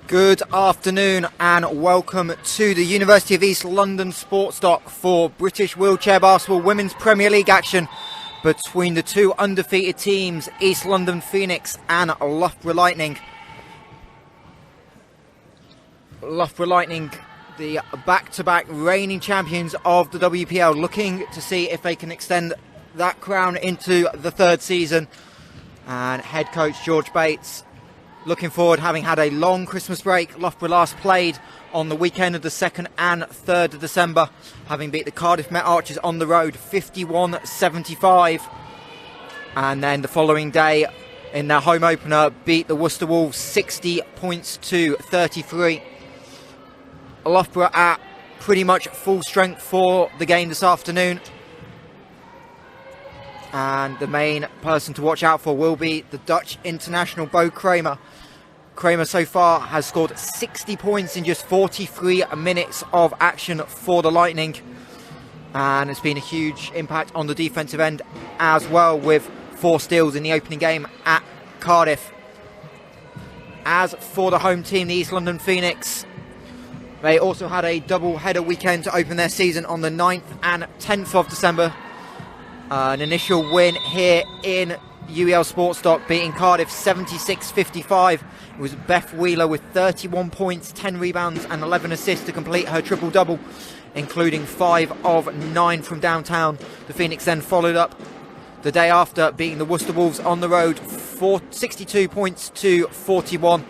Good afternoon and welcome to the University of East London Sports Dock for British Wheelchair Basketball Women's Premier League action between the two undefeated teams, East London Phoenix and Loughborough Lightning. Loughborough Lightning, the back-to-back reigning champions of the WPL, looking to see if they can extend that crown into the third season. And head coach George Bates looking forward, having had a long Christmas break. Loughborough last played on the weekend of the 2nd and 3rd of December, having beat the Cardiff Met Archers on the road 51-75. And then the following day, in their home opener, beat the Worcester Wolves 60 points to 33. Loughborough at pretty much full strength for the game this afternoon. And the main person to watch out for will be the Dutch international Bo Kramer. Kramer so far has scored 60 points in just 43 minutes of action for the Lightning. And it's been a huge impact on the defensive end as well, with 4 steals in the opening game at Cardiff. As for the home team, the East London Phoenix, they also had a double-header weekend to open their season on the 9th and 10th of December. An initial win here in UEL Sports Dock, beating Cardiff 76-55. It was Beth Wheeler with 31 points, 10 rebounds and 11 assists to complete her triple-double, including 5 of 9 from downtown. The Phoenix then followed up the day after, beating the Worcester Wolves on the road 62 points to 41.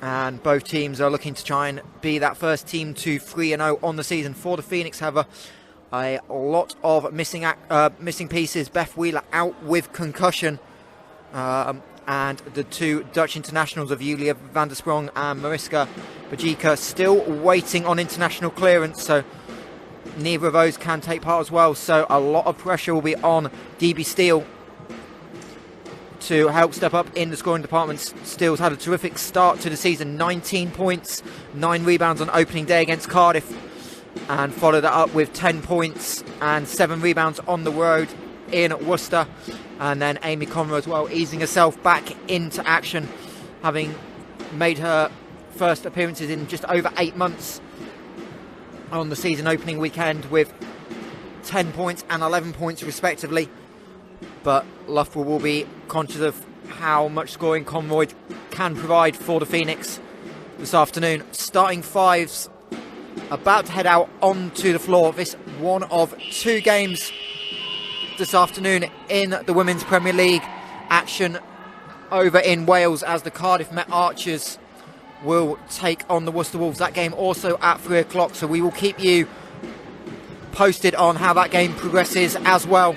And both teams are looking to try and be that first team to 3-0 on the season. For the Phoenix, however, a lot of missing pieces. Beth Wheeler out with concussion. And the two Dutch internationals of Julia van der Sprong and Mariska Bajika still waiting on international clearance. So neither of those can take part as well. So a lot of pressure will be on DB Steele to help step up in the scoring department. Steele's had a terrific start to the season. 19 points, 9 rebounds on opening day against Cardiff, and followed that up with 10 points and 7 rebounds on the road in Worcester. And then Amy Conroy as well, easing herself back into action, having made her first appearances in just over 8 months on the season opening weekend, with 10 points and 11 points respectively. But Loughborough will be conscious of how much scoring Conroy can provide for the Phoenix this afternoon. Starting fives about to head out onto the floor. This one of 2 games this afternoon in the Women's Premier League action over in Wales, as the Cardiff Met Archers will take on the Worcester Wolves. That game also at 3 o'clock, so we will keep you posted on how that game progresses as well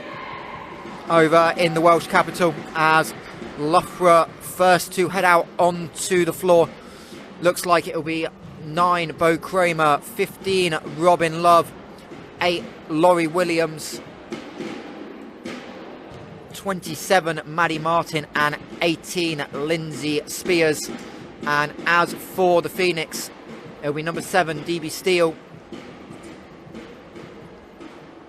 over in the Welsh capital, as Loughborough first to head out onto the floor. Looks like it'll be 9 Bo Kramer, 15 Robin Love, 8 Laurie Williams, 27 Maddie Martin and 18 Lindsay Spears. And as for the Phoenix, It'll be number 7, DB Steele.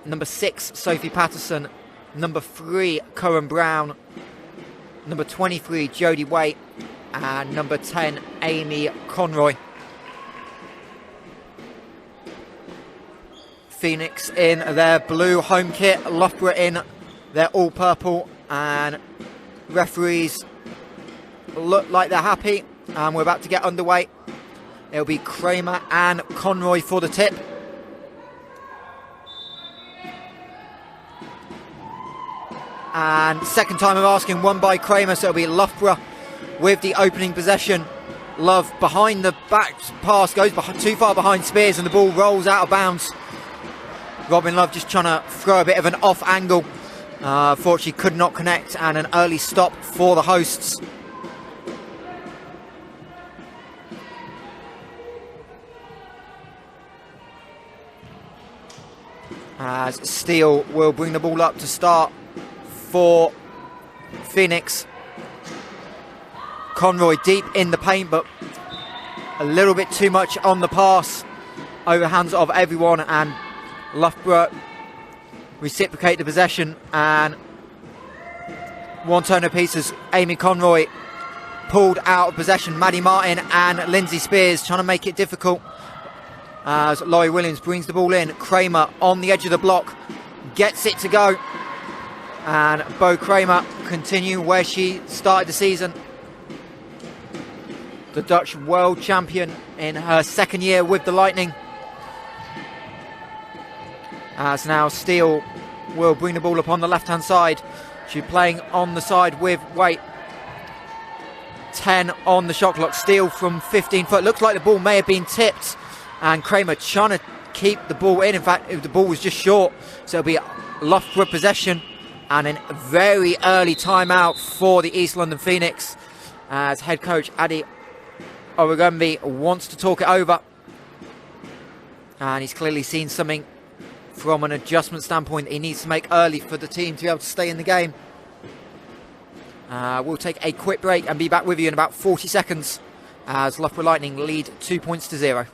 Number 6, Sophie Patterson. Number 3, Cohen Brown. Number 23, Jodie Waite. And number 10, Amy Conroy. Phoenix in their blue home kit, Loughborough in their all purple, and referees look like they're happy, and we're about to get underway. It'll be Kramer and Conroy for the tip. And second time of asking, won by Kramer, so it'll be Loughborough with the opening possession. Love behind the back pass, goes too far behind Spears, and the ball rolls out of bounds. Robin Love just trying to throw a bit of an off angle. Fortunately could not connect, and an early stop for the hosts. As Steele will bring the ball up to start for Phoenix. Conroy deep in the paint, but a little bit too much on the pass over hands of everyone, and Loughborough reciprocate the possession, and one turn of pieces. Amy Conroy pulled out of possession. Maddie Martin and Lindsay Spears trying to make it difficult as Laurie Williams brings the ball in. Kramer on the edge of the block, gets it to go, and Bo Kramer continue where she started the season. The Dutch world champion in her second year with the Lightning. As now Steele will bring the ball up on the left-hand side. She's playing on the side with Waite. 10 on the shot clock. Steele from 15 foot. Looks like the ball may have been tipped, and Kramer trying to keep the ball in. In fact, the ball was just short, so it'll be Loughborough possession and a very early timeout for the East London Phoenix, as head coach Adi Origombi wants to talk it over, and he's clearly seen something from an adjustment standpoint he needs to make early for the team to be able to stay in the game. We'll take a quick break and be back with you in about 40 seconds as Loughborough Lightning lead 2-0.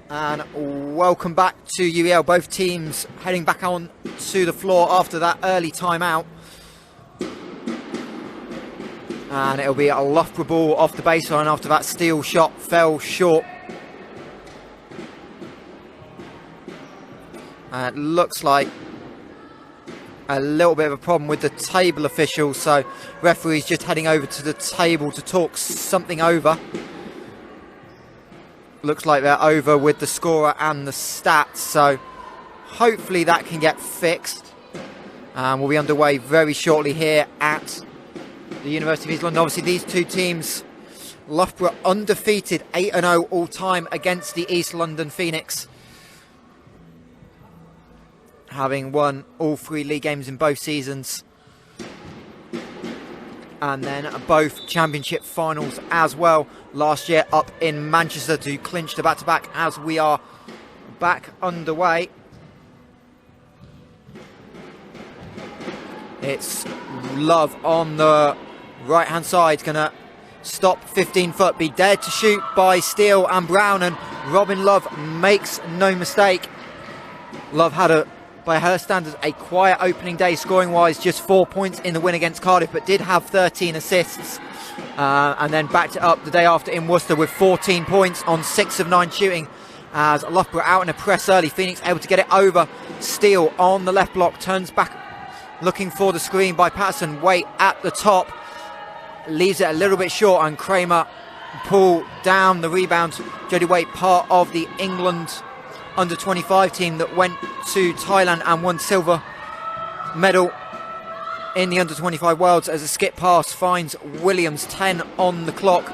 And welcome back to UEL. Both teams heading back on to the floor after that early timeout. And it'll be a Loughborough ball off the baseline after that Steele shot fell short. And it looks like a little bit of a problem with the table officials, so referees just heading over to the table to talk something over. Looks like they're over with the scorer and the stats, so hopefully that can get fixed. We'll be underway very shortly here at the University of East London. Obviously these two teams, Loughborough undefeated, 8-0 all time against the East London Phoenix, having won all 3 league games in both seasons, and then both championship finals as well last year up in Manchester to clinch the back-to-back. As we are back underway, it's Love on the right hand side, gonna stop 15 foot, be dared to shoot by Steele and Brown, and Robin Love makes no mistake. Love had by her standards, a quiet opening day scoring-wise, just 4 points in the win against Cardiff, but did have 13 assists. And then backed it up the day after in Worcester with 14 points on 6 of 9 shooting, as Loughborough out in a press early. Phoenix able to get it over. Steele on the left block, turns back, looking for the screen by Patterson. Waite at the top, leaves it a little bit short, and Kramer pull down the rebound. Jodie Waite, part of the England under-25 team that went to Thailand and won silver medal in the under-25 Worlds, as a skip pass finds Williams. 10 on the clock.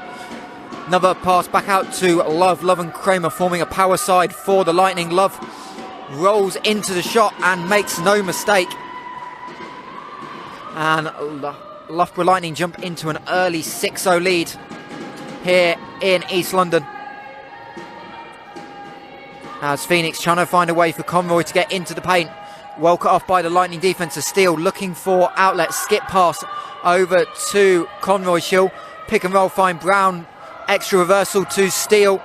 Another pass back out to Love. Love and Kramer forming a power side for the Lightning. Love rolls into the shot and makes no mistake. And Loughborough Lightning jump into an early 6-0 lead here in East London. As Phoenix trying to find a way for Conroy to get into the paint. Well cut off by the Lightning defence. Steele looking for outlet. Skip pass over to Conroy. She'll pick and roll, find Brown. Extra reversal to Steele.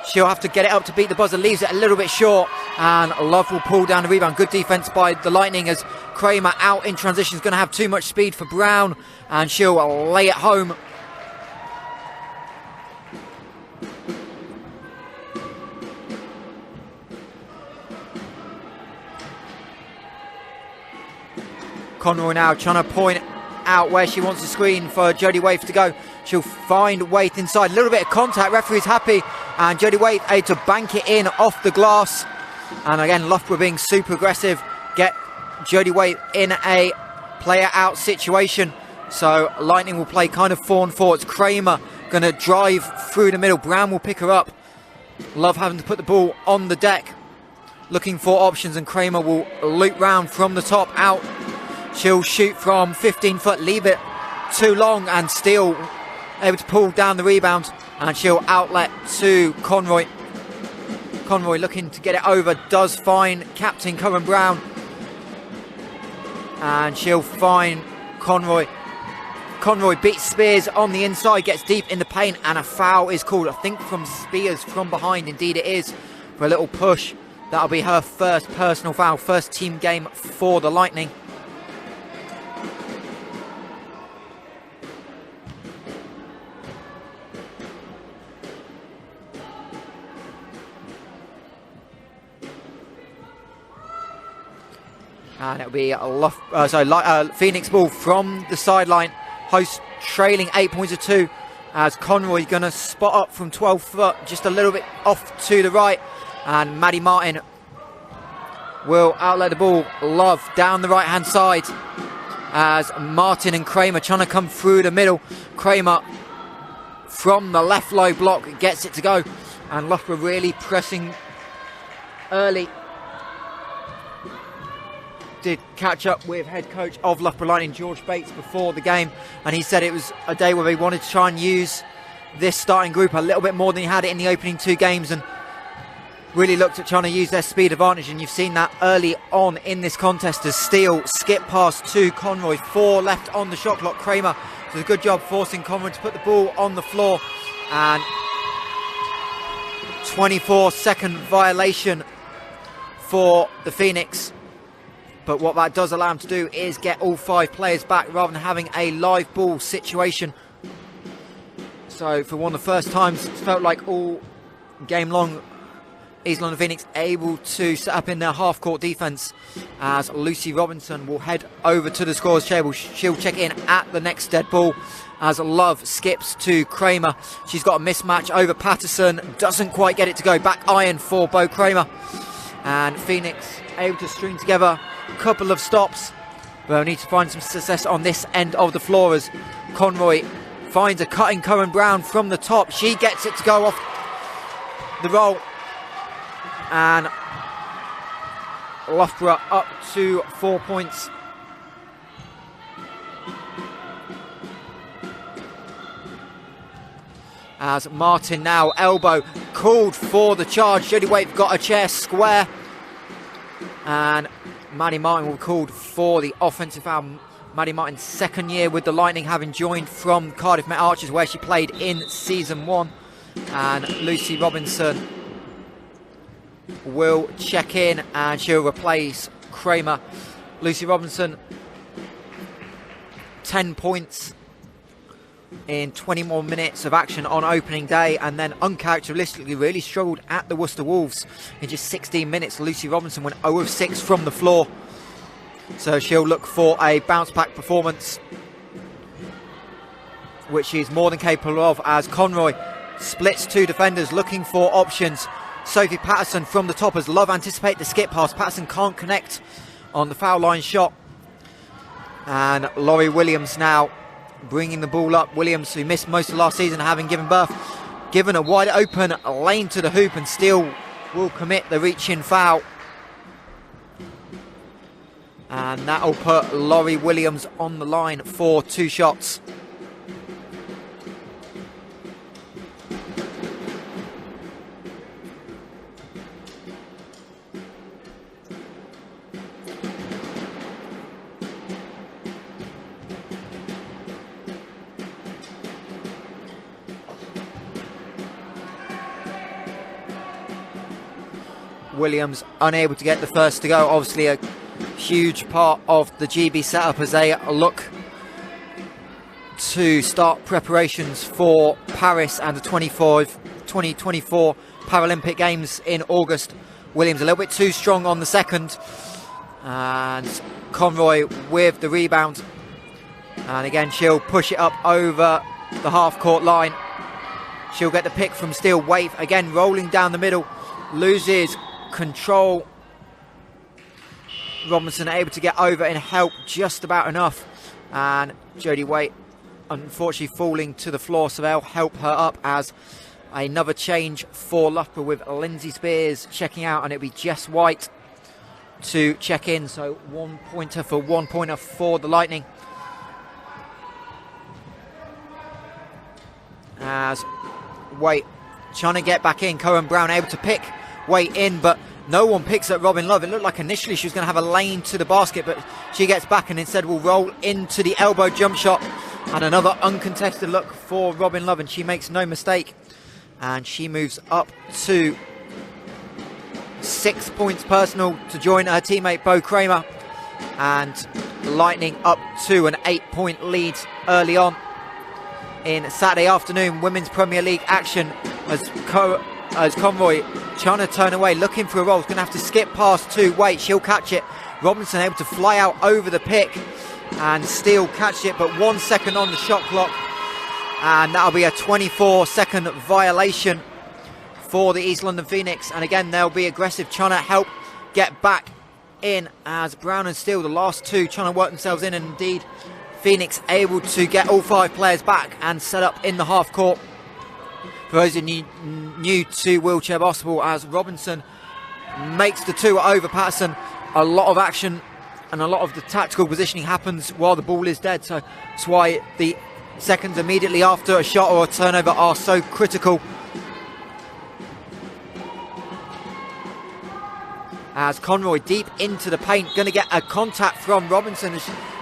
She'll have to get it up to beat the buzzer. Leaves it a little bit short. And Love will pull down the rebound. Good defence by the Lightning, as Kramer out in transition is going to have too much speed for Brown. And she'll lay it home. Conroy now trying to point out where she wants the screen for Jodie Waite to go. She'll find Waite inside. A little bit of contact. Referee's happy. And Jodie Waite able to bank it in off the glass. And again, Loughborough being super aggressive. Get Jodie Waite in a player out situation. So Lightning will play kind of 4-on-4. It's Kramer going to drive through the middle. Brown will pick her up. Love having to put the ball on the deck. Looking for options, and Kramer will loop round from the top out. She'll shoot from 15 foot, leave it too long, and Steele able to pull down the rebound, and she'll outlet to Conroy. Conroy looking to get it over, does find captain Cohen Brown, and she'll find Conroy. Conroy beats Spears on the inside, gets deep in the paint, and a foul is called, I think from Spears from behind. Indeed it is, for a little push. That'll be her first personal foul, first team game for the Lightning. And it'll be a Phoenix ball from the sideline. Host trailing 8 points to 2, as Conroy going to spot up from 12 foot, just a little bit off to the right. And Maddie Martin will outlet the ball. Love down the right hand side, as Martin and Kramer trying to come through the middle. Kramer from the left low block gets it to go. And Loughborough really pressing early. Did catch up with head coach of Loughborough Lightning, George Bates, before the game, and he said it was a day where they wanted to try and use this starting group a little bit more than he had it in the opening 2 games, and really looked at trying to use their speed advantage. And you've seen that early on in this contest, as Steele skip pass to Conroy. 4 left on the shot clock. Kramer does a good job forcing Conroy to put the ball on the floor, and 24-second violation for the Phoenix. But what that does allow him to do is get all 5 players back, rather than having a live ball situation. So for one of the first times, it felt like all game long, East London Phoenix able to set up in their half-court defence, as Lucy Robinson will head over to the scorer's table. She'll check in at the next dead ball, as Love skips to Kramer. She's got a mismatch over Patterson, doesn't quite get it to go. Back iron for Bo Kramer. And Phoenix able to string together a couple of stops, but we need to find some success on this end of the floor, as Conroy finds a cutting Cohen Brown from the top. She gets it to go off the roll, and Loughborough up to 4 points. As Martin now elbow called for the charge. Jodie Waite got a chair square, and Maddie Martin will be called for the offensive foul. Maddie Martin's second year with the Lightning, having joined from Cardiff Met Archers, where she played in season 1. And Lucy Robinson will check in, and she'll replace Kramer. Lucy Robinson, 10 points in 20 more minutes of action on opening day, and then uncharacteristically really struggled at the Worcester Wolves. In just 16 minutes, Lucy Robinson went 0 of 6 from the floor, so she'll look for a bounce back performance. which she's more than capable of, as Conroy splits two defenders looking for options. Sophie Patterson from the top as Love anticipate the skip pass. Patterson can't connect on the foul line shot. And Laurie Williams now bringing the ball up. Williams, who missed most of last season having given birth, given a wide open lane to the hoop, and still will commit the reach-in foul. And that'll put Laurie Williams on the line for 2 shots. Williams unable to get the first to go. Obviously a huge part of the GB setup as they look to start preparations for Paris and the 2024 Paralympic Games in August. Williams a little bit too strong on the second, and Conroy with the rebound, and again she'll push it up over the half court line. She'll get the pick from Steele. Waite again rolling down the middle, loses control. Robinson able to get over and help just about enough, and Jodie Waite unfortunately falling to the floor, so they'll help her up as another change for Loughborough with Lindsay Spears checking out, and it'll be Jess White to check in. So 1 pointer for the Lightning, as Waite trying to get back in. Cohen Brown able to pick Waite in, but no one picks at Robin Love. It looked like initially she was going to have a lane to the basket, but she gets back and instead will roll into the elbow jump shot, and another uncontested look for Robin Love, and she makes no mistake, and she moves up to 6 points personal to join her teammate Bo Kramer, and Lightning up to an 8-point lead early on in Saturday afternoon Women's Premier League action, as Conroy trying to turn away, looking for a roll. He's going to have to skip past to Waite. She'll catch it. Robinson able to fly out over the pick, and Steele catch it, but 1 second on the shot clock, and that'll be a 24-second violation for the East London Phoenix. And again, they'll be aggressive, trying to help get back in, as Brown and Steele, the last two, trying to work themselves in, and indeed Phoenix able to get all 5 players back and set up in the half court. For those of you new to wheelchair basketball, as Robinson makes the 2 over Patterson, a lot of action and a lot of the tactical positioning happens while the ball is dead. So that's why the seconds immediately after a shot or a turnover are so critical. As Conroy deep into the paint, going to get a contact from Robinson.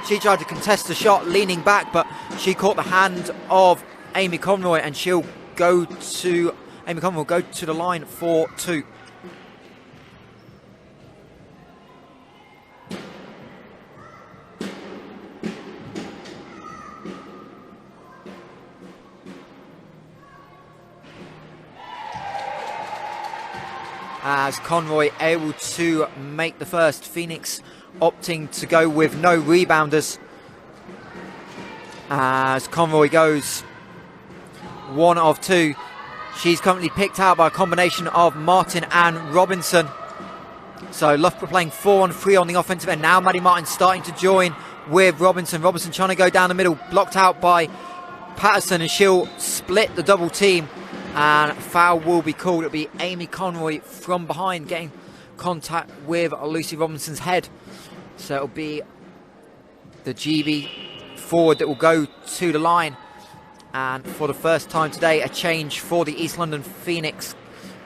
She tried to contest the shot, leaning back, but she caught the hand of Amy Conroy, and Amy Conroy will go to the line for 2. As Conroy able to make the first, Phoenix opting to go with no rebounders, as Conroy goes 1 of 2. She's currently picked out by a combination of Martin and Robinson. So Loughborough playing 4-on-3 on the offensive end. Now Maddie Martin starting to join with Robinson. Robinson trying to go down the middle, blocked out by Patterson, and she'll split the double team, and foul will be called. It'll be Amy Conroy from behind getting contact with Lucy Robinson's head. So it'll be the GB forward that will go to the line. And for the first time today, a change for the East London Phoenix.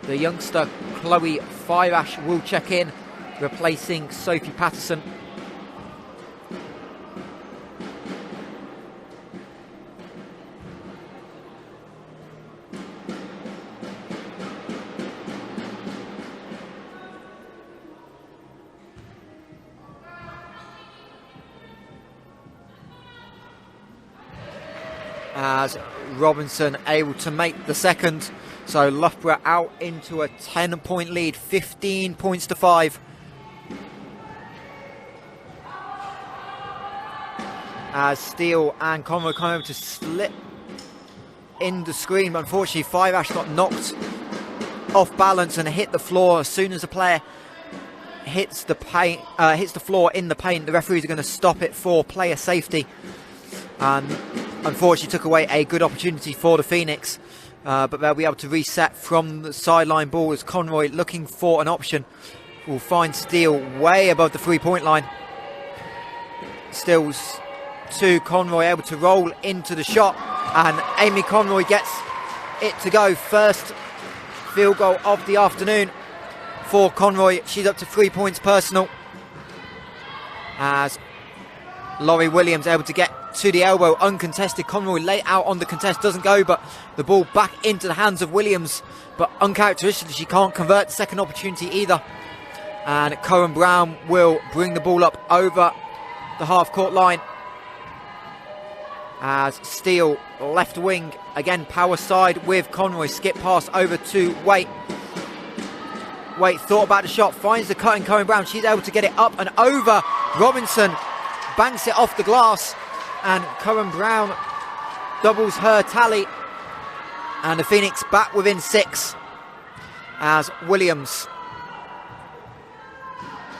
The youngster Chloe Firash will check in, replacing Sophie Patterson. As Robinson able to make the second, so Loughborough out into a 10-point lead, 15 points to 5. As Steele and Conroy come over to in the screen, but unfortunately Five Ash got knocked off balance and hit the floor. As soon as a player hits the floor in the paint, the referees are going to stop it for player safety, and unfortunately took away a good opportunity for the Phoenix, but they'll be able to reset from the sideline ball as Conroy, looking for an option, will find Steele way above the 3-point line. Steele's to Conroy, able to roll into the shot, and Amy Conroy gets it to go. First field goal of the afternoon for Conroy. She's up to 3 points personal, as Laurie Williams able to get to the elbow uncontested. Conroy late out on the contest, doesn't go, but the ball back into the hands of Williams, but uncharacteristically she can't convert the second opportunity either, and Cohen Brown will bring the ball up over the half court line as Steele, left wing, again power side with Conroy, skip pass over to Waite. Waite thought about the shot, finds the cut in Cohen Brown, she's able to get it up and over. Robinson banks it off the glass, and Cohen Brown doubles her tally, and the Phoenix back within 6 as Williams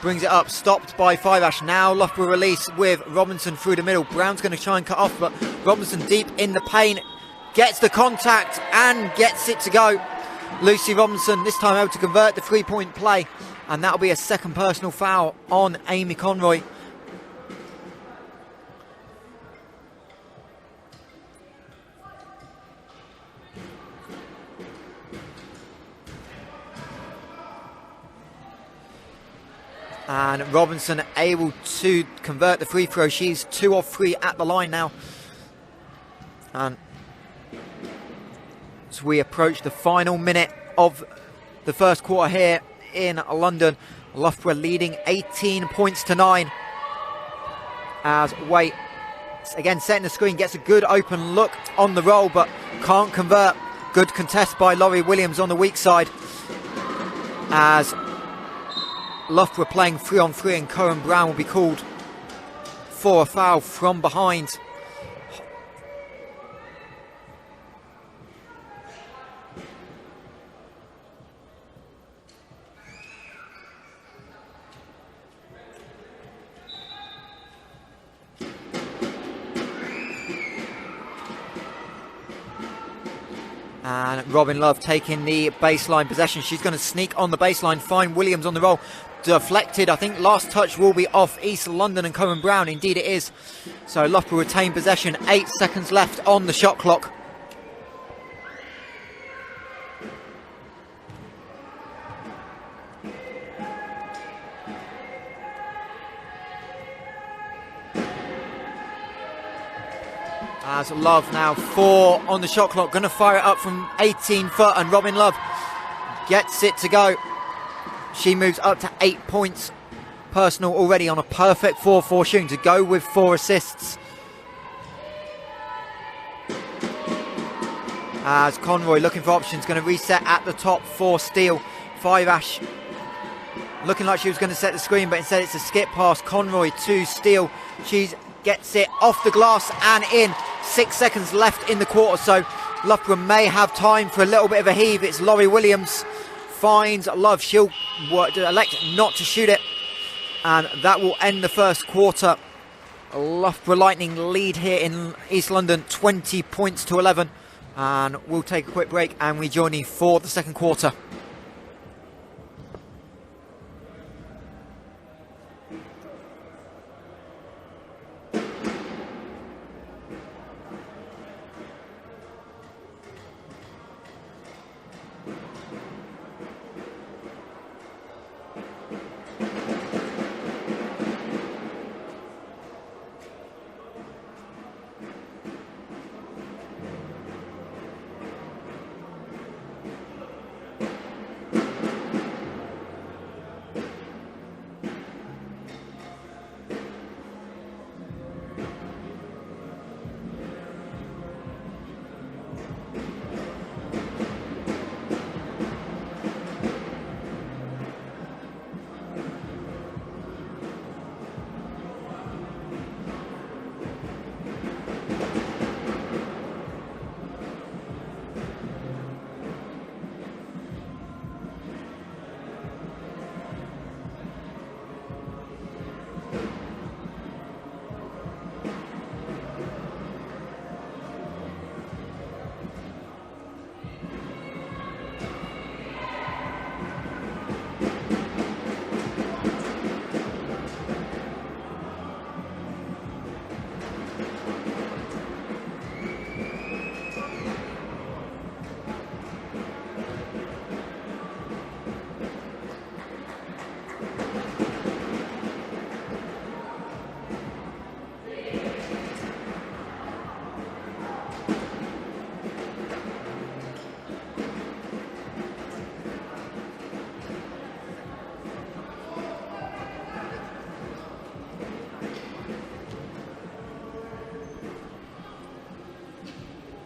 brings it up, stopped by Five Ash. Now Loughborough release with Robinson through the middle. Brown's going to try and cut off, but Robinson deep in the paint, gets the contact and gets it to go. Lucy Robinson this time able to convert the 3-point play, and that'll be a second personal foul on Amy Conroy. And Robinson able to convert the free throw. She's 2 of 3 at the line now. And as we approach the final minute of the first quarter here in London, Loughborough leading 18 points to 9. As Waite, again setting the screen, gets a good open look on the roll, but can't convert. Good contest by Laurie Williams on the weak side, as Loughborough playing 3-on-3, and Cohen Brown will be called for a foul from behind. And Robin Love taking the baseline possession. She's going to sneak on the baseline, find Williams on the roll. Deflected, I think last touch will be off East London and Cohen Brown. Indeed it is. So Loughborough retain possession. 8 seconds left on the shot clock. As Love now 4 on the shot clock, going to fire it up from 18 foot, and Robin Love gets it to go. She moves up to 8 points personal already on a perfect 4-4 shooting to go with 4 assists. As Conroy looking for options, going to reset at the top for Steele. Five Ash looking like she was going to set the screen, but instead it's a skip pass. Conroy to Steele. She gets it off the glass and in. 6 seconds left in the quarter, so Loughborough may have time for a little bit of a heave. It's Laurie Williams finds Love. She'll elect not to shoot it, and that will end the first quarter. Loughborough Lightning lead here in East London 20 points to 11, and we'll take a quick break and rejoin you for the second quarter.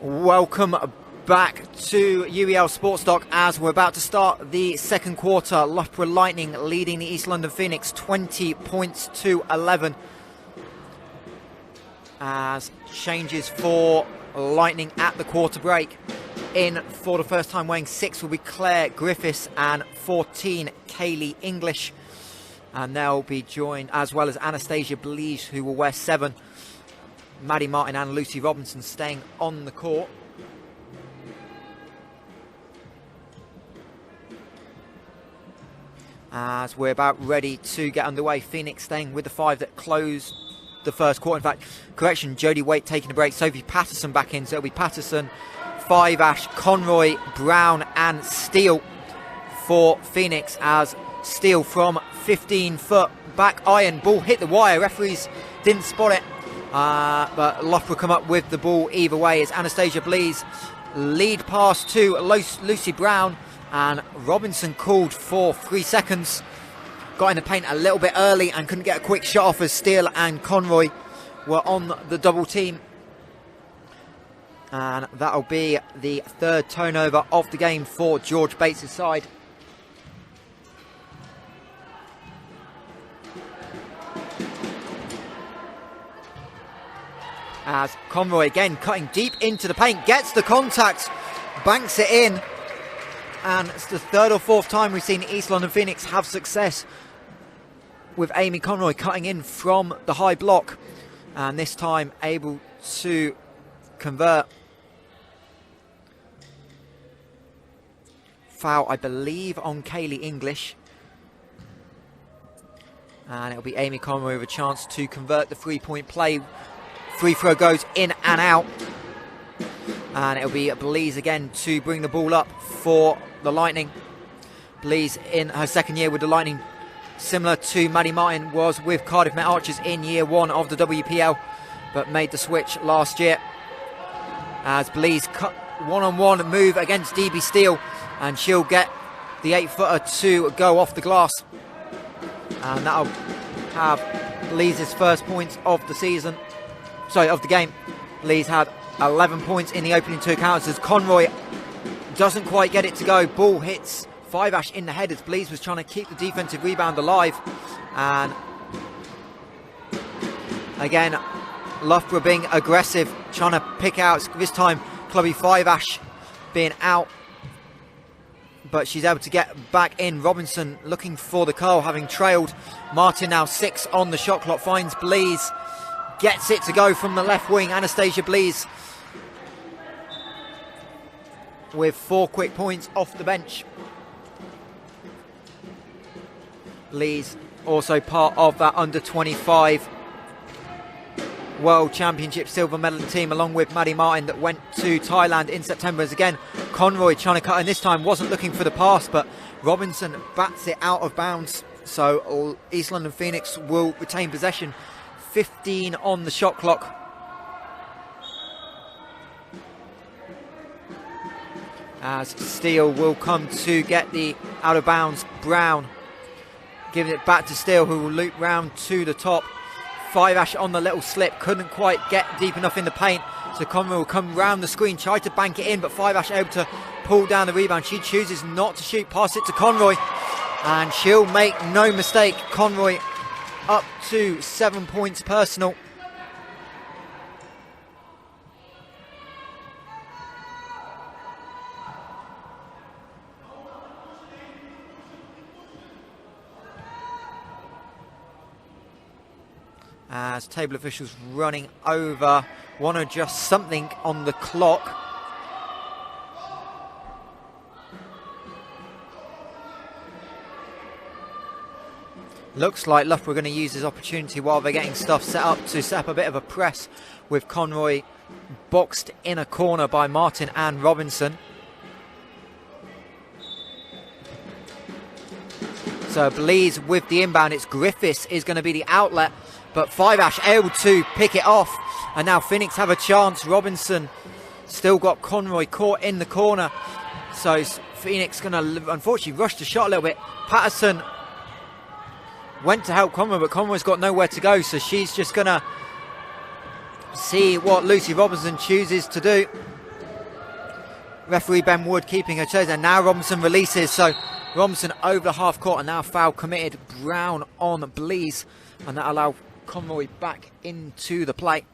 Welcome back to UEL Sports Dock as we're about to start the second quarter. Loughborough Lightning leading the East London Phoenix 20 points to 11. As changes for Lightning at the quarter break. In for the first time wearing 6 will be Claire Griffiths and 14 Kaylee English. And they'll be joined as well as Anastasia Blease, who will wear 7. Maddie Martin and Lucy Robinson staying on the court. As we're about ready to get underway, Phoenix staying with the 5 that closed the first quarter. In fact, correction, Jodie Waite taking a break, Sophie Patterson back in, so it'll be Patterson, 5 Ash, Conroy, Brown and Steele for Phoenix, as Steele from 15 foot back iron, ball hit the wire, referees didn't spot it. But Loughborough come up with the ball either way as Anastasia Blease lead pass to Lucy Brown, and Robinson called for 3 seconds. Got in the paint a little bit early and couldn't get a quick shot off as Steele and Conroy were on the double team. And that'll be the 3rd turnover of the game for George Bates' side. As Conroy again cutting deep into the paint, gets the contact, banks it in. And it's the 3rd or 4th time we've seen East London Phoenix have success with Amy Conroy cutting in from the high block. And this time able to convert. Foul, I believe, on Kaylee English. And it'll be Amy Conroy with a chance to convert the 3-point play. Free throw goes in and out. And it'll be Blease again to bring the ball up for the Lightning. Blease in her 2nd year with the Lightning, similar to Maddie Martin was with Cardiff Met Archers in year 1 of the WPL, but made the switch last year. As Blease cut one-on-one move against DB Steele, and she'll get the 8-footer to go off the glass. And that'll have Blease's first points of the season. Sorry, of the game. Blease had 11 points in the opening 2 counts as Conroy doesn't quite get it to go. Ball hits 5 Ash in the head as Blease was trying to keep the defensive rebound alive. And again, Loughborough being aggressive, trying to pick out, this time clubby 5 Ash being out. But she's able to get back in. Robinson looking for the curl, having trailed. Martin now 6 on the shot clock, finds Blease. Gets it to go from the left wing. Anastasia Blease with 4 quick points off the bench. Blease also part of that under 25 World Championship silver medal team, along with Maddie Martin that went to Thailand in September. As again, Conroy trying to cut, and this time wasn't looking for the pass, but Robinson bats it out of bounds. So East London Phoenix will retain possession. 15 on the shot clock. As Steele will come to get the out of bounds. Brown giving it back to Steele, who will loop round to the top. 5 Ash on the little slip, couldn't quite get deep enough in the paint. So Conroy will come round the screen, try to bank it in, but 5 Ash able to pull down the rebound. She chooses not to shoot, pass it to Conroy, and she'll make no mistake. Conroy up to 7 points personal. As table officials running over, want to adjust something on the clock. Looks like Loughborough are going to use this opportunity while they're getting stuff set up to set up a bit of a press, with Conroy boxed in a corner by Martin and Robinson. So Blease with the inbound. It's Griffiths is going to be the outlet, but 5 Ash able to pick it off. And now Phoenix have a chance. Robinson still got Conroy caught in the corner. So Phoenix going to unfortunately rush the shot a little bit. Patterson went to help Conroy, but Conroy's got nowhere to go, so she's just going to see what Lucy Robinson chooses to do. Referee Ben Wood keeping her toes, and now Robinson releases. So Robinson over the half court, and now foul committed. Brown on Blease, and that allow Conroy back into the play.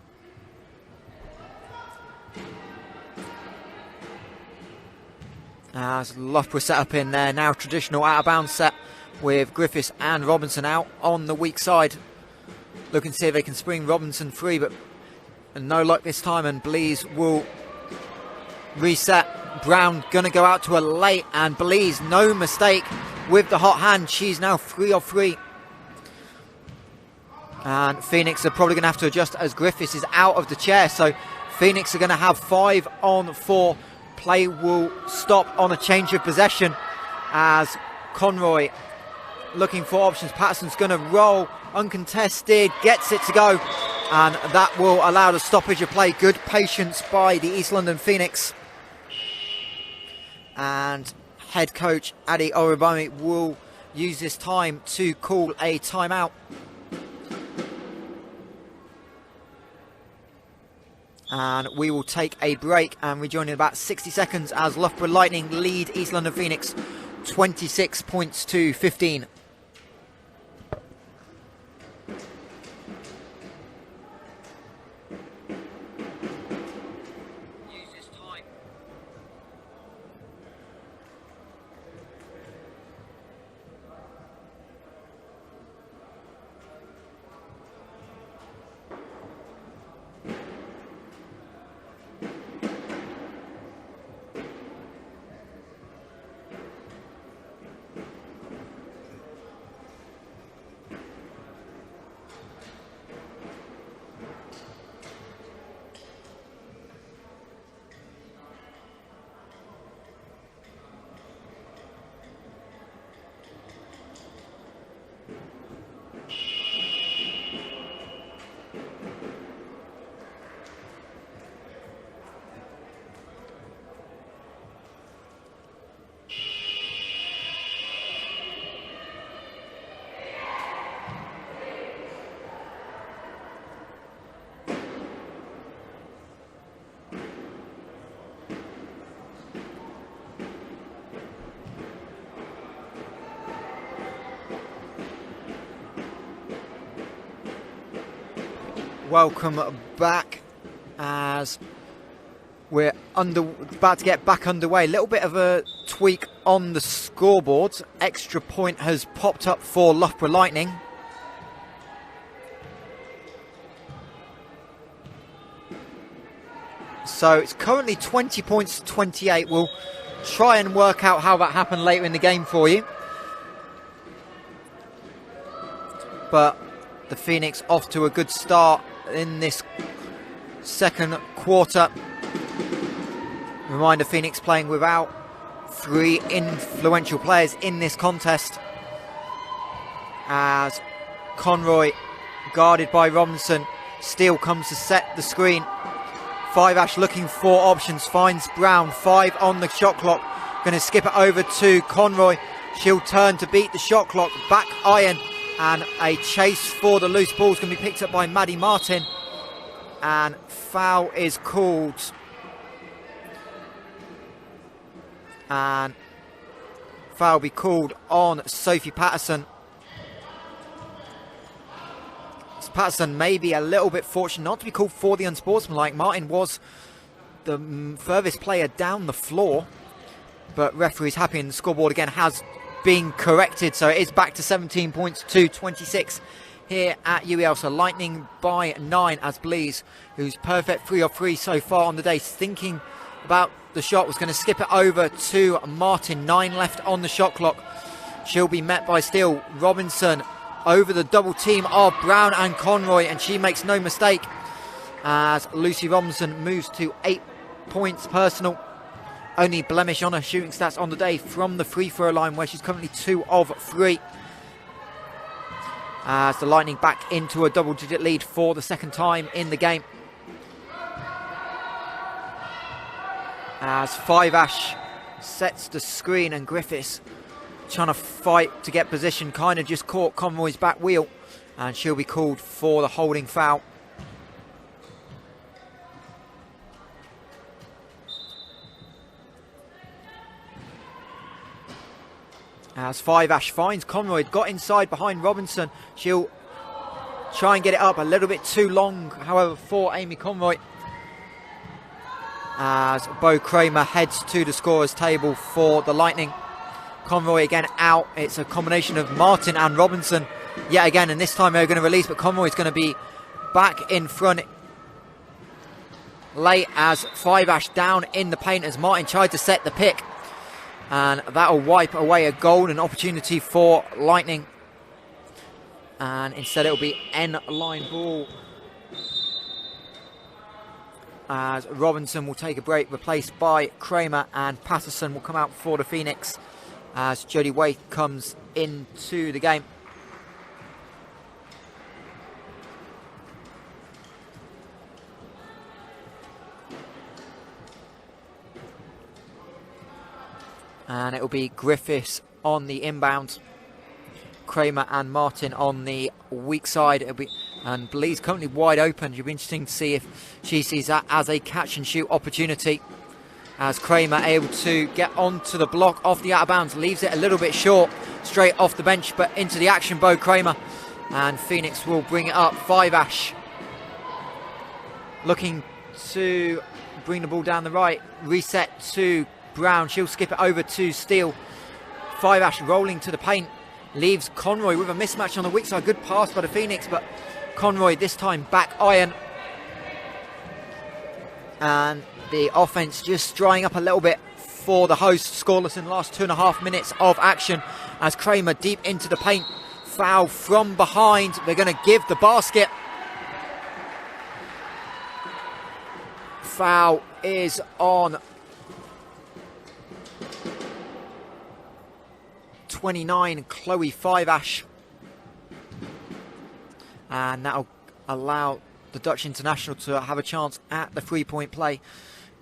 As Loughborough set up in there, now traditional out of bounds set with Griffiths and Robinson out on the weak side. Looking to see if they can spring Robinson free, but no luck this time, and Blease will reset. Brown gonna go out to a late, and Blease, no mistake with the hot hand. She's now 3 of 3. And Phoenix are probably gonna have to adjust as Griffiths is out of the chair. So Phoenix are gonna have 5 on 4. Play will stop on a change of possession as Conroy looking for options. Patterson's going to roll uncontested, gets it to go, and that will allow the stoppage of play. Good patience by the East London Phoenix. And head coach Adi Oribami will use this time to call a timeout. And we will take a break and rejoin in about 60 seconds as Loughborough Lightning lead East London Phoenix 26 points to 15. Welcome back as we're about to get back underway. A little bit of a tweak on the scoreboard. Extra point has popped up for Loughborough Lightning. So it's currently 20 points to 28. We'll try and work out how that happened later in the game for you. But the Phoenix off to a good start in this second quarter. Reminder, Phoenix playing without 3 influential players in this contest. As Conroy, guarded by Robinson, Steele comes to set the screen. 5-Ash looking for options, finds Brown, 5 on the shot clock. Going to skip it over to Conroy. She'll turn to beat the shot clock, back iron, and a chase for the loose ball is going to be picked up by Maddie Martin, and foul is called. And foul will be called on Sophie Patterson. Patterson may be a little bit fortunate not to be called for the unsportsmanlike. Martin was the furthest player down the floor, but referee's happy, and the scoreboard again has been corrected, so it is back to 17 points to 26 here at UEL. So Lightning by 9 as Blease, who's perfect 3 of 3 so far on the day, thinking about the shot, was going to skip it over to Martin. 9 left on the shot clock. She'll be met by Steele. Robinson over the double team of Brown and Conroy, and she makes no mistake as Lucy Robinson moves to 8 points personal. Only blemish on her shooting stats on the day from the free throw line, where she's currently 2 of 3. As the Lightning back into a double-digit lead for the second time in the game. As 5-Ash sets the screen, and Griffiths trying to fight to get position, kind of just caught Conroy's back wheel, and she'll be called for the holding foul. As Five Ash finds Conroy, got inside behind Robinson. She'll try and get it up, a little bit too long, however, for Amy Conroy. As Bo Kramer heads to the scorer's table for the Lightning. Conroy again out. It's a combination of Martin and Robinson yet again, and this time they're going to release, but Conroy's going to be back in front late as Five Ash down in the paint as Martin tried to set the pick. And that'll wipe away a golden opportunity for Lightning. And instead it'll be end-line ball. As Robinson will take a break, replaced by Kramer, and Patterson will come out for the Phoenix as Jodie Waite comes into the game. And it will be Griffiths on the inbound, Kramer and Martin on the weak side. It'll be, and Blee's currently wide open. It'll be interesting to see if she sees that as a catch and shoot opportunity. As Kramer able to get onto the block off the out of bounds, leaves it a little bit short, straight off the bench, but into the action, Bo Kramer. And Phoenix will bring it up. Five Ash looking to bring the ball down the right, reset to Brown. She'll skip it over to Steele. Five Ash rolling to the paint, leaves Conroy with a mismatch on the weak side. Good pass by the Phoenix, but Conroy this time back iron. And the offense just drying up a little bit for the hosts. Scoreless in the last 2.5 minutes of action as Kramer deep into the paint. Foul from behind. They're going to give the basket. Foul is on 29, Chloe Five Ash. And that'll allow the Dutch international to have a chance at the 3-point play.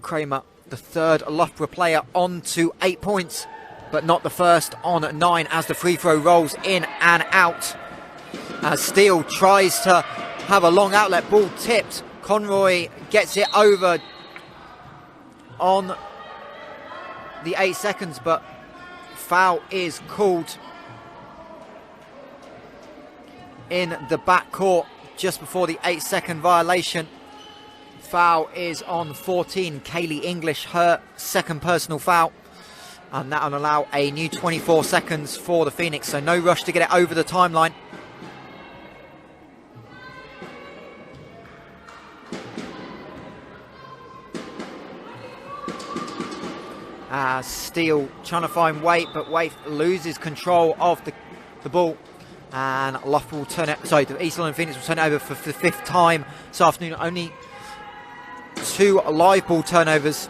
Kramer, the third Loughborough player, on to 8 points, but not the first on 9 as the free throw rolls in and out. As Steele tries to have a long outlet, ball tipped. Conroy gets it over on the 8 seconds, but foul is called in the backcourt just before the 8-second violation. Foul is on 14, Kaylee English, her second personal foul. And that'll allow a new 24 seconds for the Phoenix, so no rush to get it over the timeline. Steele trying to find Waite, but Waite loses control of the ball. And Loughborough will turn it, sorry, the East London Phoenix will turn it over for the 5th time this afternoon. Only 2 live ball turnovers,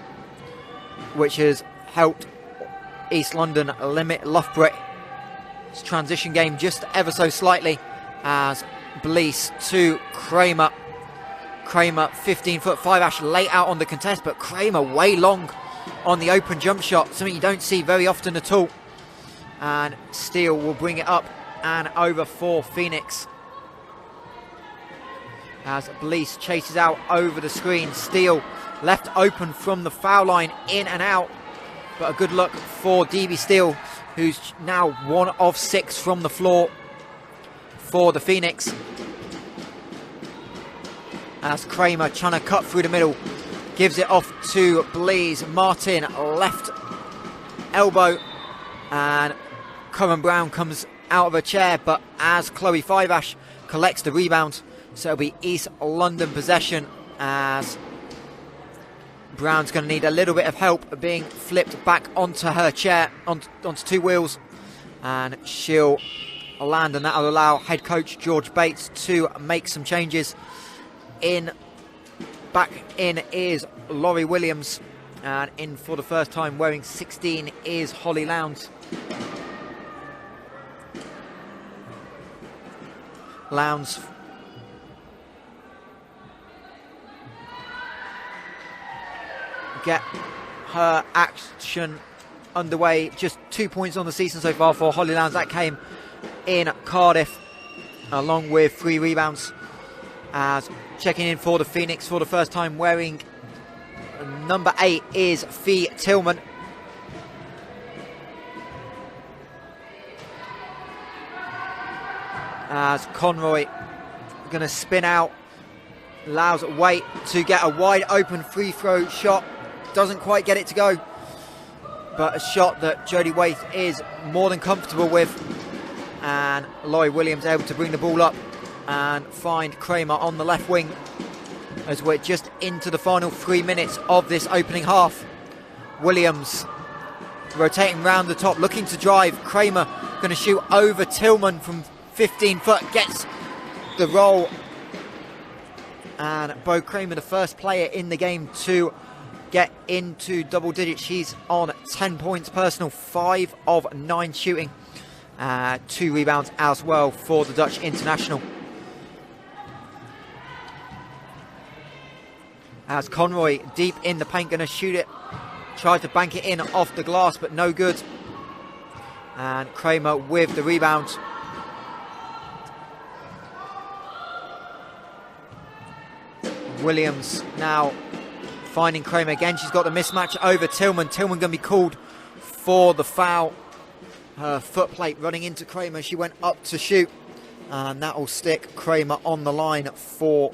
which has helped East London limit Loughborough's transition game just ever so slightly. As Blease to Kramer. Kramer 15 foot, Five Ash late out on the contest, but Kramer way long on the open jump shot, something you don't see very often at all. And Steele will bring it up and over for Phoenix. As Blease chases out over the screen. Steele left open from the foul line, in and out. But a good look for DB Steele, who's now 1 of 6 from the floor for the Phoenix. As Kramer trying to cut through the middle, gives it off to Blease. Martin left elbow, and Cohen Brown comes out of a chair, but as Chloe Five Ash collects the rebound, so it'll be East London possession, as Brown's going to need a little bit of help being flipped back onto her chair, onto 2 wheels, and she'll land, and that'll allow head coach George Bates to make some changes. Back in is Laurie Williams, and in for the first time wearing 16 is Holly Lowndes. Lowndes get her action underway. Just 2 points on the season so far for Holly Lowndes. That came in Cardiff, along with 3 rebounds. As checking in for the Phoenix for the first time wearing number 8 is Fee Tillman. as Conroy going to spin out, allows Waite to get a wide open free throw shot, doesn't quite get it to go, but a shot that Jodie Waite is more than comfortable with, and Laurie Williams able to bring the ball up and find Kramer on the left wing as we're just into the final 3 minutes of this opening half. Williams rotating round the top, looking to drive. Kramer going to shoot over Tillman from 15 foot, gets the roll, and Bo Kramer, the first player in the game to get into double digits. She's on 10 points personal, 5 of 9 shooting, 2 rebounds as well for the Dutch international. As Conroy deep in the paint, going to shoot it, tried to bank it in off the glass, but no good, and Kramer with the rebound. Williams now finding Kramer again. She's got the mismatch over Tillman. Tillman going to be called for the foul. Her foot plate running into Kramer. She went up to shoot, and that will stick Kramer on the line for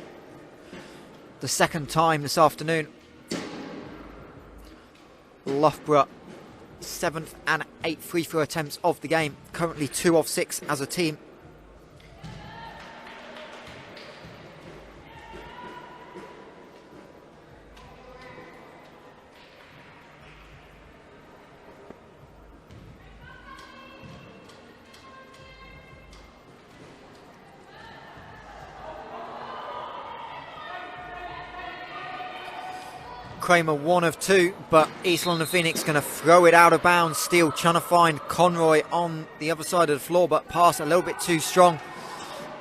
the second time this afternoon. Loughborough, 7th and 8th free throw attempts of the game. Currently 2 of 6 as a team. Kramer 1 of 2, but East London Phoenix going to throw it out of bounds. Steele trying to find Conroy on the other side of the floor, but pass a little bit too strong,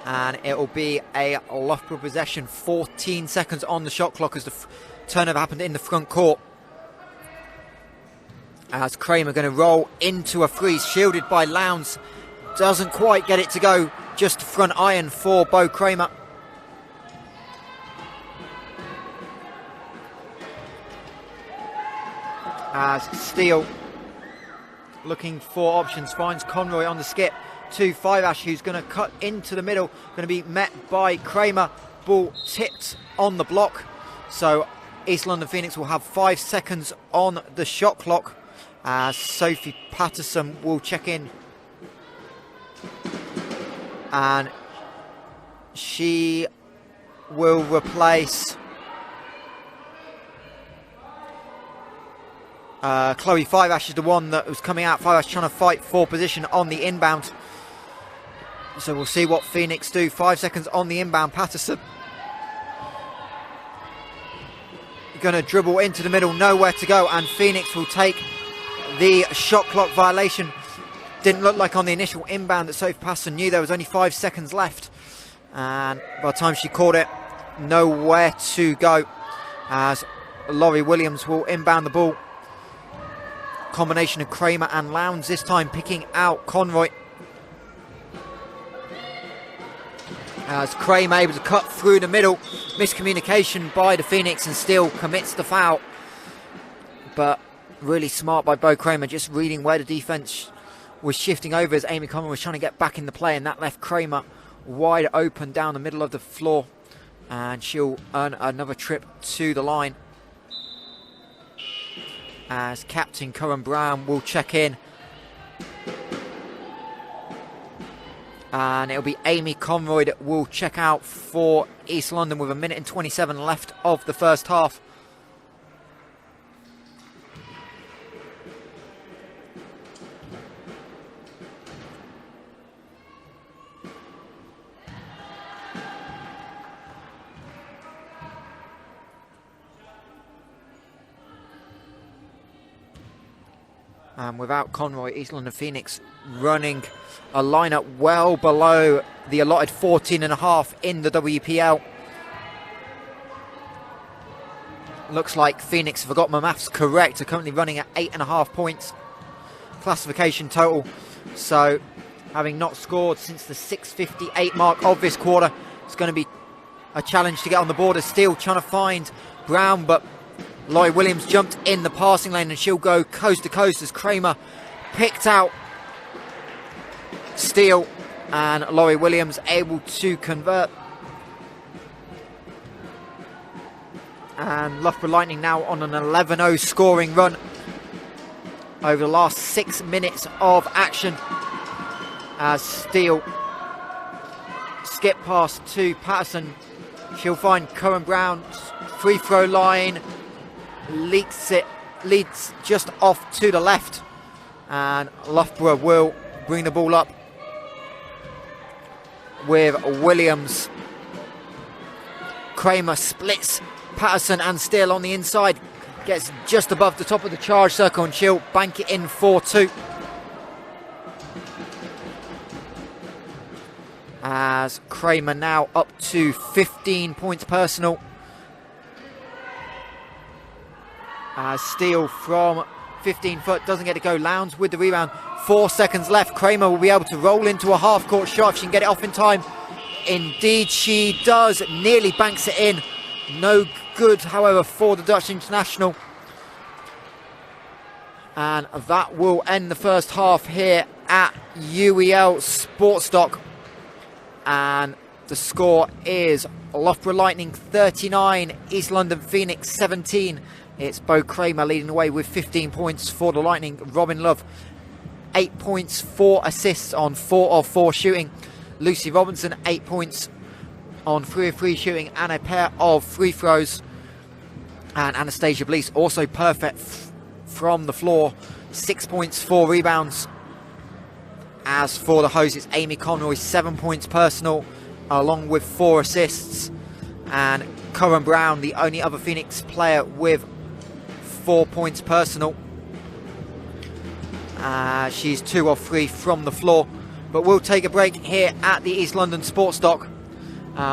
and it will be a Loughborough possession. 14 seconds on the shot clock as the turnover happened in the front court. As Kramer going to roll into a freeze, shielded by Lowndes, doesn't quite get it to go. Just front iron for Bo Kramer. As Steele looking for options, finds Conroy on the skip to Fiveash, who's going to cut into the middle, going to be met by Kramer. Ball tipped on the block, so East London Phoenix will have 5 seconds on the shot clock as Sophie Patterson will check in, and she will replace Chloe Fiveash. Is the one that was coming out. Fiveash trying to fight for position on the inbound. So we'll see what Phoenix do. 5 seconds on the inbound. Patterson going to dribble into the middle, nowhere to go, and Phoenix will take the shot clock violation. Didn't look like on the initial inbound that Sophie Patterson knew there was only 5 seconds left, and by the time she caught it, nowhere to go, as Laurie Williams will inbound the ball. Combination of Kramer and Lowndes, this time picking out Conroy. As Kramer able to cut through the middle. Miscommunication by the Phoenix, and Steele commits the foul. But really smart by Bo Kramer, just reading where the defense was shifting over as Amy Conroy was trying to get back in the play, and that left Kramer wide open down the middle of the floor. And she'll earn another trip to the line, as captain Curran Brown will check in, and it'll be Amy Conroy that will check out for East London with 1 minute and 27 left of the first half. And without Conroy, East London Phoenix running a lineup well below the allotted 14.5 in the WPL. Looks like Phoenix, if I got my maths correct, are currently running at 8.5 points classification total. So having not scored since the 6:58 mark of this quarter, it's going to be a challenge to get on the board. Steele trying to find Brown, but Laurie Williams jumped in the passing lane, and she'll go coast to coast as Kramer picked out Steele and Laurie Williams able to convert. And Loughborough Lightning now on an 11-0 scoring run over the last 6 minutes of action, as Steele skip pass to Patterson. She'll find Curran Brown's free throw line, leads just off to the left, and Loughborough will bring the ball up with Williams. Kramer splits Patterson and Steele on the inside, gets just above the top of the charge circle, and she'll bank it in for 2. As Kramer now up to 15 points personal. As Steele from 15 foot doesn't get to go. Lowndes with the rebound. 4 seconds left. Kramer will be able to roll into a half-court shot if she can get it off in time. Indeed she does. Nearly banks it in. No good, however, for the Dutch international. And that will end the first half here at UEL Sportstock. And the score is Loughborough Lightning 39, East London Phoenix 17. It's Bo Kramer leading the way with 15 points for the Lightning. Robin Love, 8 points, 4 assists on 4 of 4 shooting. Lucy Robinson, 8 points on 3 of 3 shooting and a pair of free throws. And Anastasia Blease also perfect from the floor, 6 points, 4 rebounds. As for the hosts, it's Amy Conroy, 7 points personal, along with 4 assists. And Curran Brown, the only other Phoenix player with 4 points personal. She's 2 of 3 from the floor. But we'll take a break here at the East London Sportstock.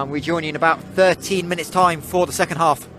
We join you in about 13 minutes time for the second half.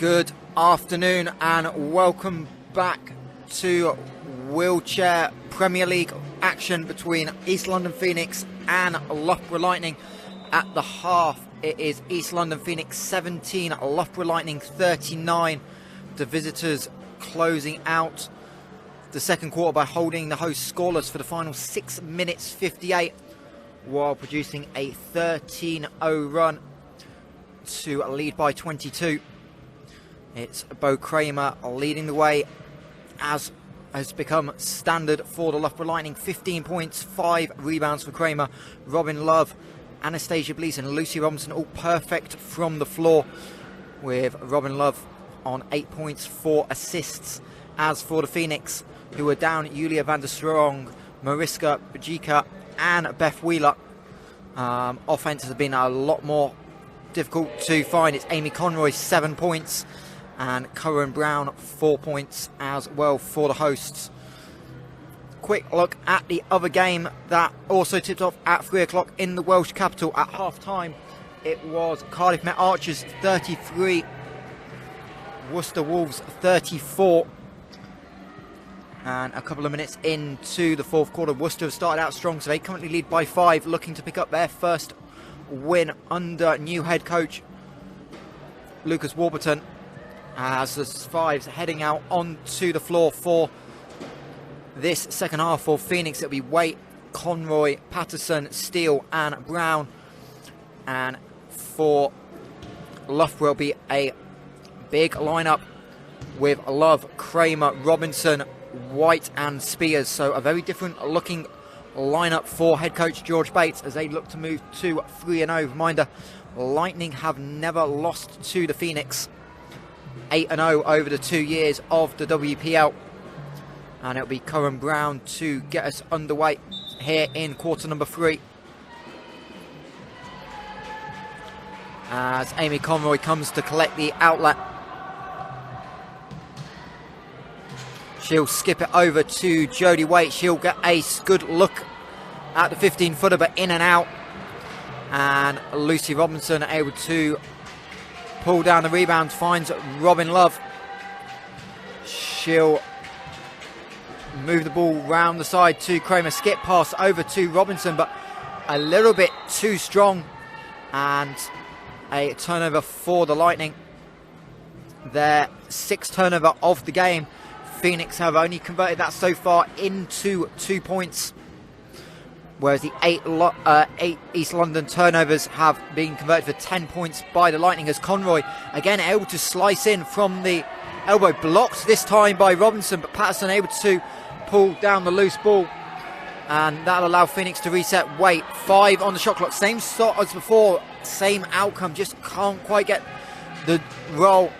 Good afternoon and welcome back to wheelchair Premier League action between East London Phoenix and Loughborough Lightning. At the half, it is East London Phoenix 17, Loughborough Lightning 39. The visitors closing out the second quarter by holding the hosts scoreless for the final 6 minutes 58, while producing a 13-0 run to lead by 22. It's Bo Kramer leading the way, as has become standard for the Loughborough Lightning. 15 points, 5 rebounds for Kramer. Robin Love, Anastasia Blease and Lucy Robinson all perfect from the floor, with Robin Love on 8 points, 4 assists. As for the Phoenix, who are down Yulia van der Strong, Mariska Bajika and Beth Wheeler, offense has been a lot more difficult to find. It's Amy Conroy, 7 points, and Cohen Brown, 4 points as well for the hosts. Quick look at the other game that also tipped off at 3 o'clock in the Welsh capital. At half-time, it was Cardiff Met Archers 33, Worcester Wolves 34. And a couple of minutes into the fourth quarter, Worcester have started out strong, so they currently lead by 5, looking to pick up their first win under new head coach Lucas Warburton, as the Fives heading out onto the floor for this second half. For Phoenix, it'll be Waite, Conroy, Patterson, Steele and Brown, and for Loughborough will be a big lineup with Love, Kramer, Robinson, White and Spears. So a very different looking lineup for head coach George Bates as they look to move to 3-0. Reminder, Lightning have never lost to the Phoenix. 8-0 over the 2 years of the WPL. And it'll be Cohen Brown to get us underway here in quarter number 3. As Amy Conroy comes to collect the outlet. She'll skip it over to Jodie Waite. She'll get a good look at the 15-footer, but in and out. And Lucy Robinson able to pull down the rebound, finds Robin Love. She'll move the ball round the side to Kramer. Skip pass over to Robinson, but a little bit too strong. And a turnover for the Lightning. Their 6th turnover of the game. Phoenix have only converted that so far into 2 points, whereas the 8 East London turnovers have been converted for 10 points by the Lightning, as Conroy again able to slice in from the elbow, blocked this time by Robinson, but Patterson able to pull down the loose ball, and that'll allow Phoenix to reset. Wait, 5 on the shot clock, same shot as before, same outcome, just can't quite get the roll,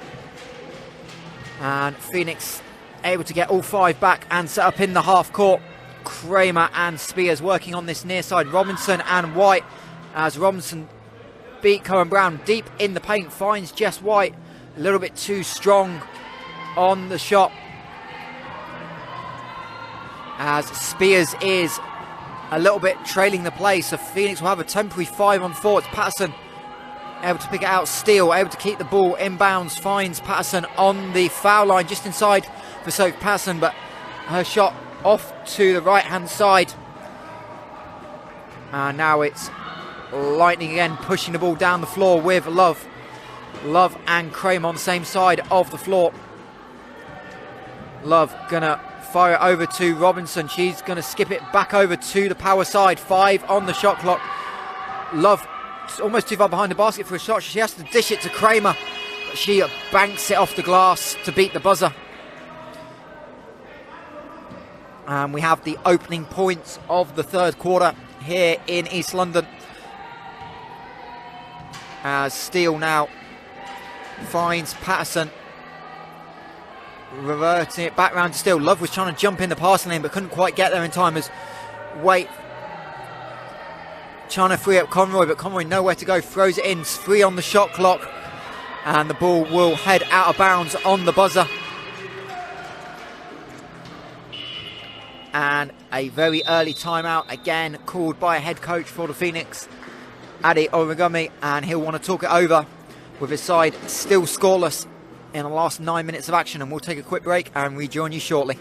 and Phoenix able to get all 5 back and set up in the half court. Kramer and Spears working on this near side. Robinson and White, as Robinson beat Cohen Brown deep in the paint, finds Jess White a little bit too strong on the shot, as Spears is a little bit trailing the play, so Phoenix will have a temporary 5-on-4. It's Patterson able to pick it out. Steele able to keep the ball inbounds, finds Patterson on the foul line just inside for Sophie Patterson, but her shot off to the right hand side. And now it's Lightning again pushing the ball down the floor with Love and Kramer on the same side of the floor. Love gonna fire it over to Robinson. She's gonna skip it back over to the power side. 5 on the shot clock. Love almost too far behind the basket for a shot. She has to dish it to Kramer, but she banks it off the glass to beat the buzzer. And we have the opening points of the third quarter here in East London, as Steele now finds Patterson, reverting it back round to Steele. Love was trying to jump in the passing lane but couldn't quite get there in time, as Waite trying to free up Conroy, but Conroy nowhere to go, throws it in. 3 on the shot clock, and the ball will head out of bounds on the buzzer. And a very early timeout again called by a head coach for the Phoenix, Adi Origami, and he'll want to talk it over with his side still scoreless in the last 9 minutes of action, and we'll take a quick break and rejoin you shortly.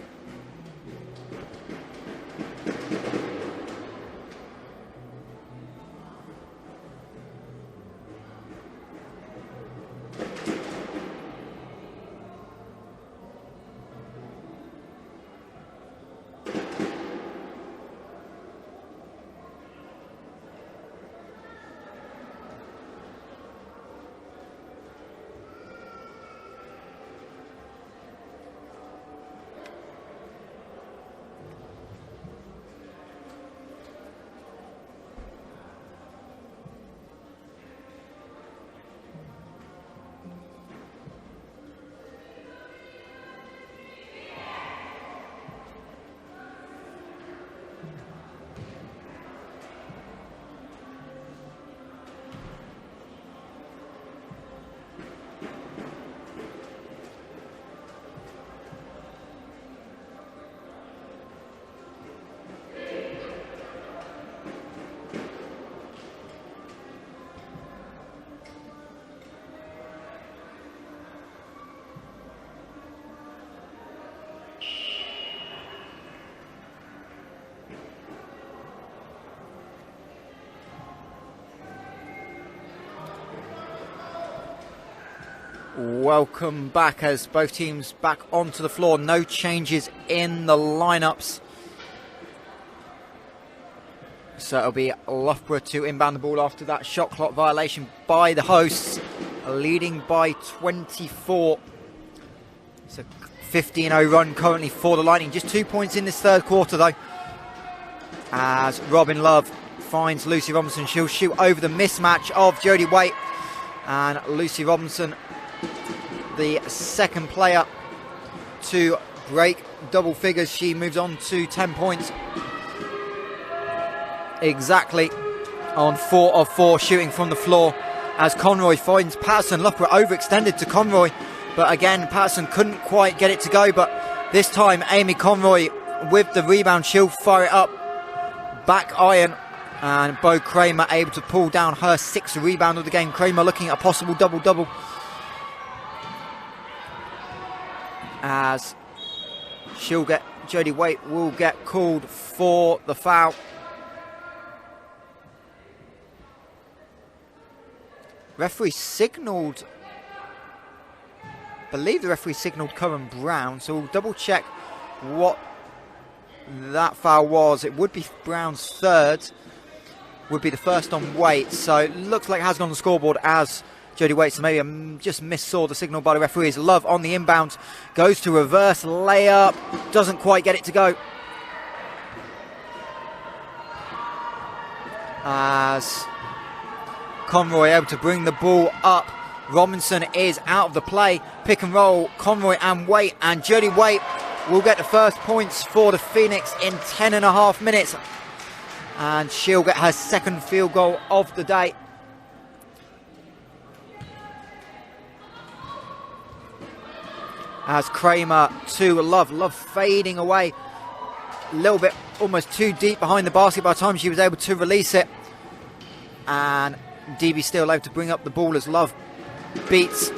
Welcome back as both teams back onto the floor. No changes in the lineups. So it'll be Loughborough to inbound the ball after that shot clock violation by the hosts, leading by 24. It's a 15-0 run currently for the Lightning. Just 2 points in this third quarter though, as Robin Love finds Lucy Robinson. She'll shoot over the mismatch of Jodie Waite, and Lucy Robinson, the second player to break double figures. She moves on to 10 points. Exactly on 4 of 4 shooting from the floor, as Conroy finds Patterson. Loughborough overextended to Conroy, but again Patterson couldn't quite get it to go. But this time Amy Conroy with the rebound, she'll fire it up. Back iron, and Bo Kramer able to pull down her 6th rebound of the game. Kramer looking at a possible double-double, as she'll get, Jodie Waite will get called for the foul. Referee signalled, I believe the referee signalled Cohen Brown, so we'll double check what that foul was. It would be Brown's third, would be the first on Waite, so it looks like it has gone on the scoreboard as Jodie Waite, so maybe I just missaw the signal by the referees. Love on the inbound, goes to reverse layup, doesn't quite get it to go, as Conroy able to bring the ball up. Robinson is out of the play, pick and roll, Conroy and Waite, and Jodie Waite will get the first points for the Phoenix in 10.5 minutes, and she'll get her second field goal of the day. As Kramer to Love fading away a little bit, almost too deep behind the basket by the time she was able to release it, and DB still able to bring up the ball as Love beats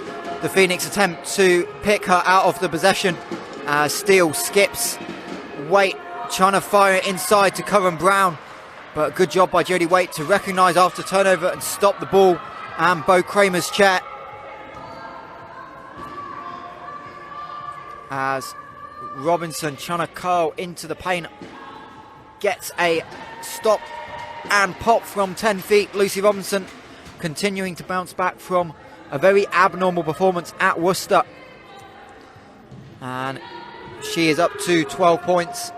the Phoenix attempt to pick her out of the possession. Steele skips, Waite trying to fire it inside to Cohen Brown, but good job by Jodie Waite to recognise after turnover and stop the ball, and Bo Kramer's chair, as Robinson trying to curl into the paint, gets a stop and pop from 10 feet. Lucy Robinson continuing to bounce back from a very abnormal performance at Worcester, and she is up to 12 points,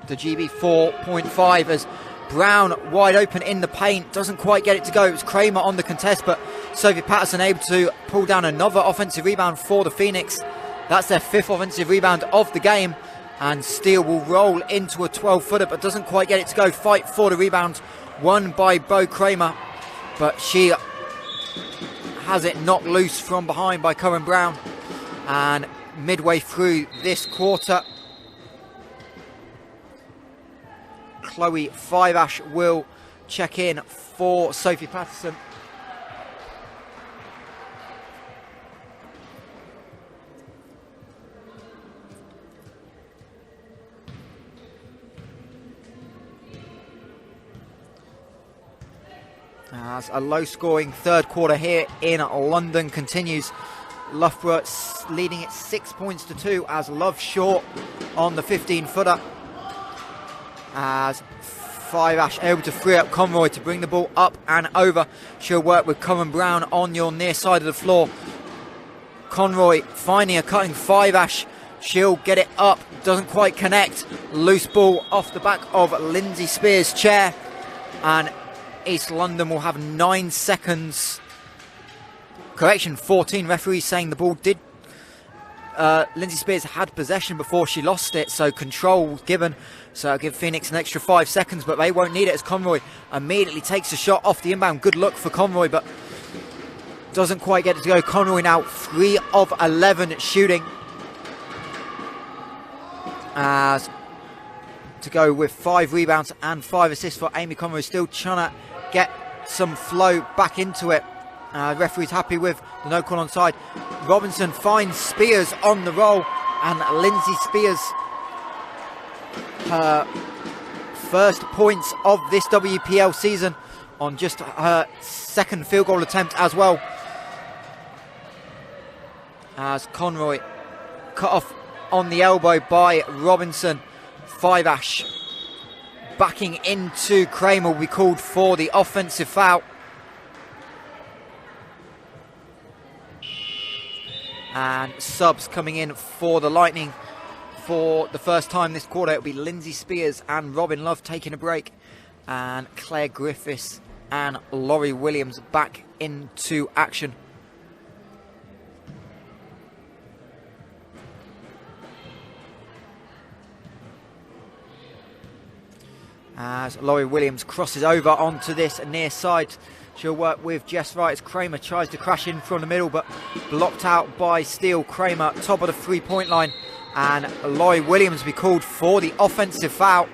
the GB 4.5, as Brown wide open in the paint, doesn't quite get it to go. It was Kramer on the contest, but Sophie Patterson able to pull down another offensive rebound for the Phoenix. That's their 5th offensive rebound of the game, and Steele will roll into a 12-footer but doesn't quite get it to go. Fight for the rebound, won by Bo Kramer, but she has it knocked loose from behind by Cohen Brown. And midway through this quarter, Chloe Fivash will check in for Sophie Patterson. As a low-scoring third quarter here in London continues. Loughborough leading it 6 points to 2 as Love short on the 15-footer. As Five Ash able to free up Conroy to bring the ball up and over. She'll work with Common Brown on your near side of the floor. Conroy finding a cutting Five Ash. She'll get it up, doesn't quite connect. Loose ball off the back of Lindsay Spears' chair. And East London will have 9 seconds. Correction, 14. Referees saying the ball did. Lindsay Spears had possession before she lost it, so control was given. So I'll give Phoenix an extra 5 seconds, but they won't need it as Conroy immediately takes a shot off the inbound. Good luck for Conroy, but doesn't quite get it to go. Conroy now 3 of 11 shooting. As to go with 5 rebounds and 5 assists for Amy Conroy. Still trying to get some flow back into it. Referee's happy with the no call onside. Robinson finds Spears on the roll, and Lindsay Spears, her first points of this WPL season on just her second field goal attempt as well. As Conroy cut off on the elbow by Robinson. Five Ash backing into Kramer will be called for the offensive foul. And subs coming in for the Lightning for the first time this quarter. It'll be Lindsay Spears and Robin Love taking a break. And Claire Griffiths and Laurie Williams back into action. As Laurie Williams crosses over onto this near side. She'll work with Jess Wright as Kramer tries to crash in from the middle, but blocked out by Steele. Kramer top of the 3-point line, and Laurie Williams will be called for the offensive foul.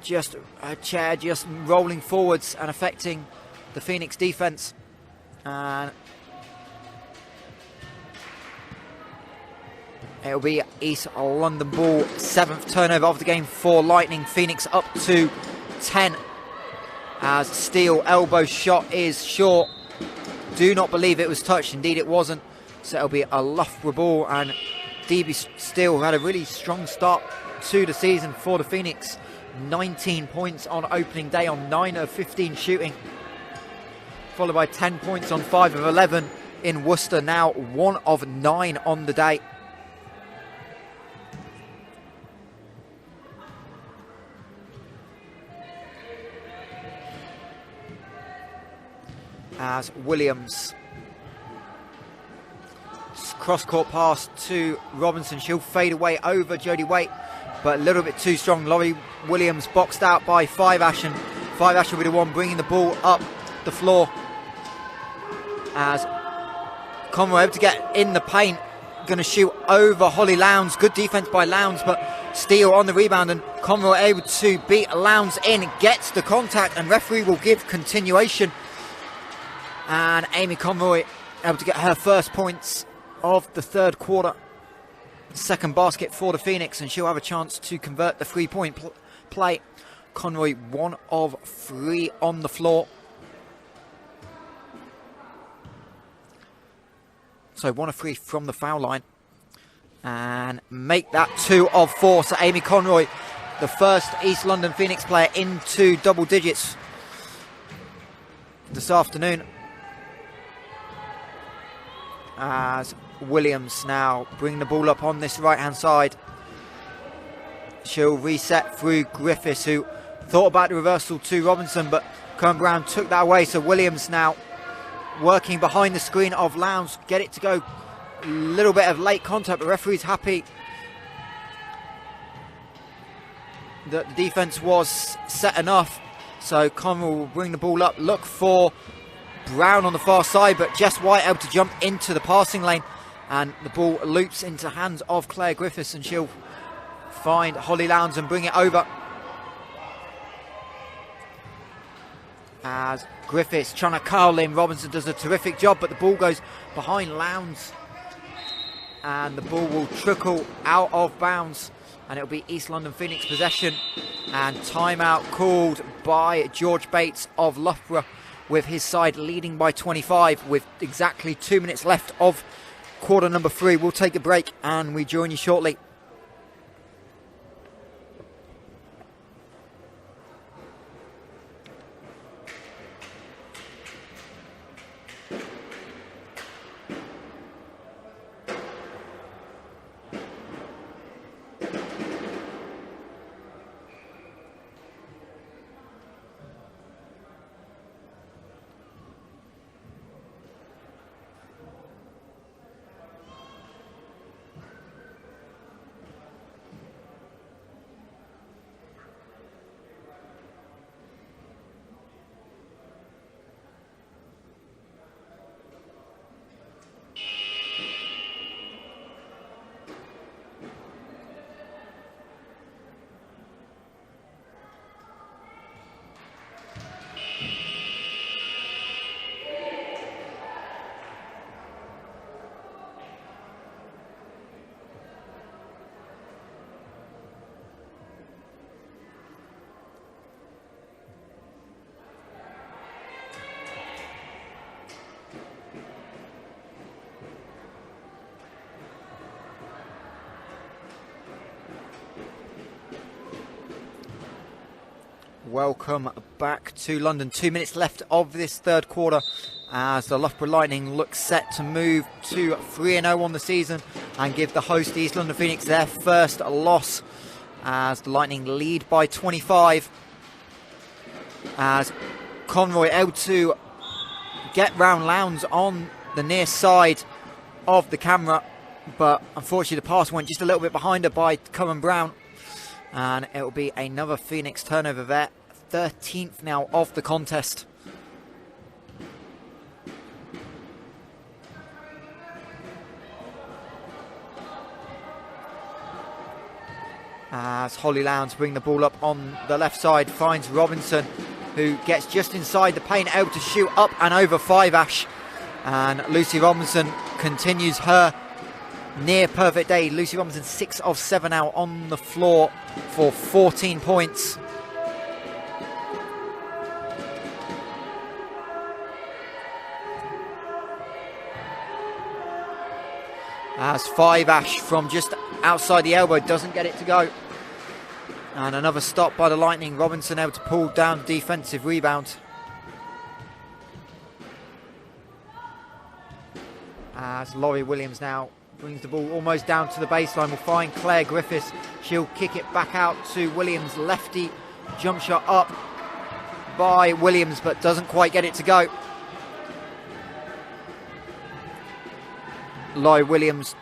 Just a chair just rolling forwards and affecting the Phoenix defense. And it'll be East London ball. 7th turnover of the game for Lightning. Phoenix up to 10. As Steele elbow shot is short. Do not believe it was touched. Indeed it wasn't. So it'll be a Loughborough ball, and DB Steele had a really strong start to the season for the Phoenix. 19 points on opening day on 9 of 15 shooting. Followed by 10 points on 5 of 11 in Worcester. Now 1 of 9 on the day. As Williams cross-court pass to Robinson. She'll fade away over Jodie Waite, but a little bit too strong. Laurie Williams boxed out by Five Ash, and Five Ash will be the one bringing the ball up the floor. As Conroy able to get in the paint, going to shoot over Holly Lowndes. Good defense by Lowndes, but Steele on the rebound, and Conroy able to beat Lowndes in, gets the contact, and referee will give continuation. And Amy Conroy able to get her first points of the third quarter. Second basket for the Phoenix, and she'll have a chance to convert the 3-point play. Conroy 1 of 3 on the floor. So 1 of 3 from the foul line. And make that 2 of 4. So Amy Conroy, the first East London Phoenix player into double digits this afternoon. As Williams now bring the ball up on this right hand side. She'll reset through Griffiths, who thought about the reversal to Robinson, but Cohen Brown took that away. So Williams now working behind the screen of Lowndes, get it to go. A little bit of late contact, but referee's happy that the defense was set enough. So Conroy will bring the ball up, look for Brown on the far side, but Jess White able to jump into the passing lane, and the ball loops into the hands of Claire Griffiths, and she'll find Holly Lowndes and bring it over. As Griffiths trying to curl in, Robinson does a terrific job, but the ball goes behind Lowndes, and the ball will trickle out of bounds, and it'll be East London Phoenix possession. And timeout called by George Bates of Loughborough, with his side leading by 25 with exactly 2 minutes left of quarter number 3. We'll take a break and we join you shortly. Welcome back to London. 2 minutes left of this third quarter as the Loughborough Lightning look set to move to 3-0 on the season and give the host East London Phoenix their first loss, as the Lightning lead by 25. As Conroy able to get round Lowndes on the near side of the camera, but unfortunately the pass went just a little bit behind her by Cohen Brown, and it will be another Phoenix turnover there. 13th now of the contest. As Holly Lowndes bring the ball up on the left side, finds Robinson, who gets just inside the paint, able to shoot up and over 5 Ash. And Lucy Robinson continues her near perfect day. Lucy Robinson 6 of 7 now on the floor for 14 points. As 5 Ash from just outside the elbow doesn't get it to go. And another stop by the Lightning. Robinson able to pull down defensive rebound. As Laurie Williams now brings the ball almost down to the baseline. Will find Claire Griffiths. She'll kick it back out to Williams. Lefty jump shot up by Williams, but doesn't quite get it to go. Laurie Williams,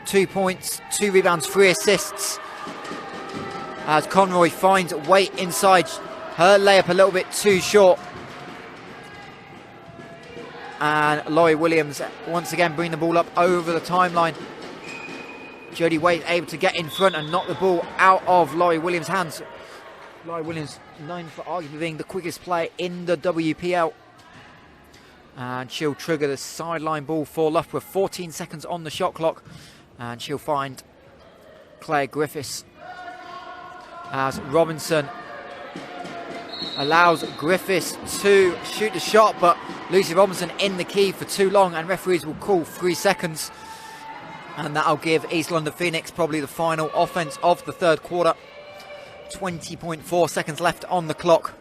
2 points, 2 rebounds, 3 assists. As Conroy finds weight inside, her layup a little bit too short. And Laurie Williams once again bring the ball up over the timeline. Jodie Waite able to get in front and knock the ball out of Laurie Williams' hands. Laurie Williams known for arguably being the quickest player in the WPL. And she'll trigger the sideline ball for Loughborough. 14 seconds on the shot clock. And she'll find Claire Griffiths. As Robinson allows Griffiths to shoot the shot, but Lucy Robinson in the key for too long, and referees will call 3 seconds. And that'll give East London Phoenix probably the final offence of the third quarter. 20.4 seconds left on the clock.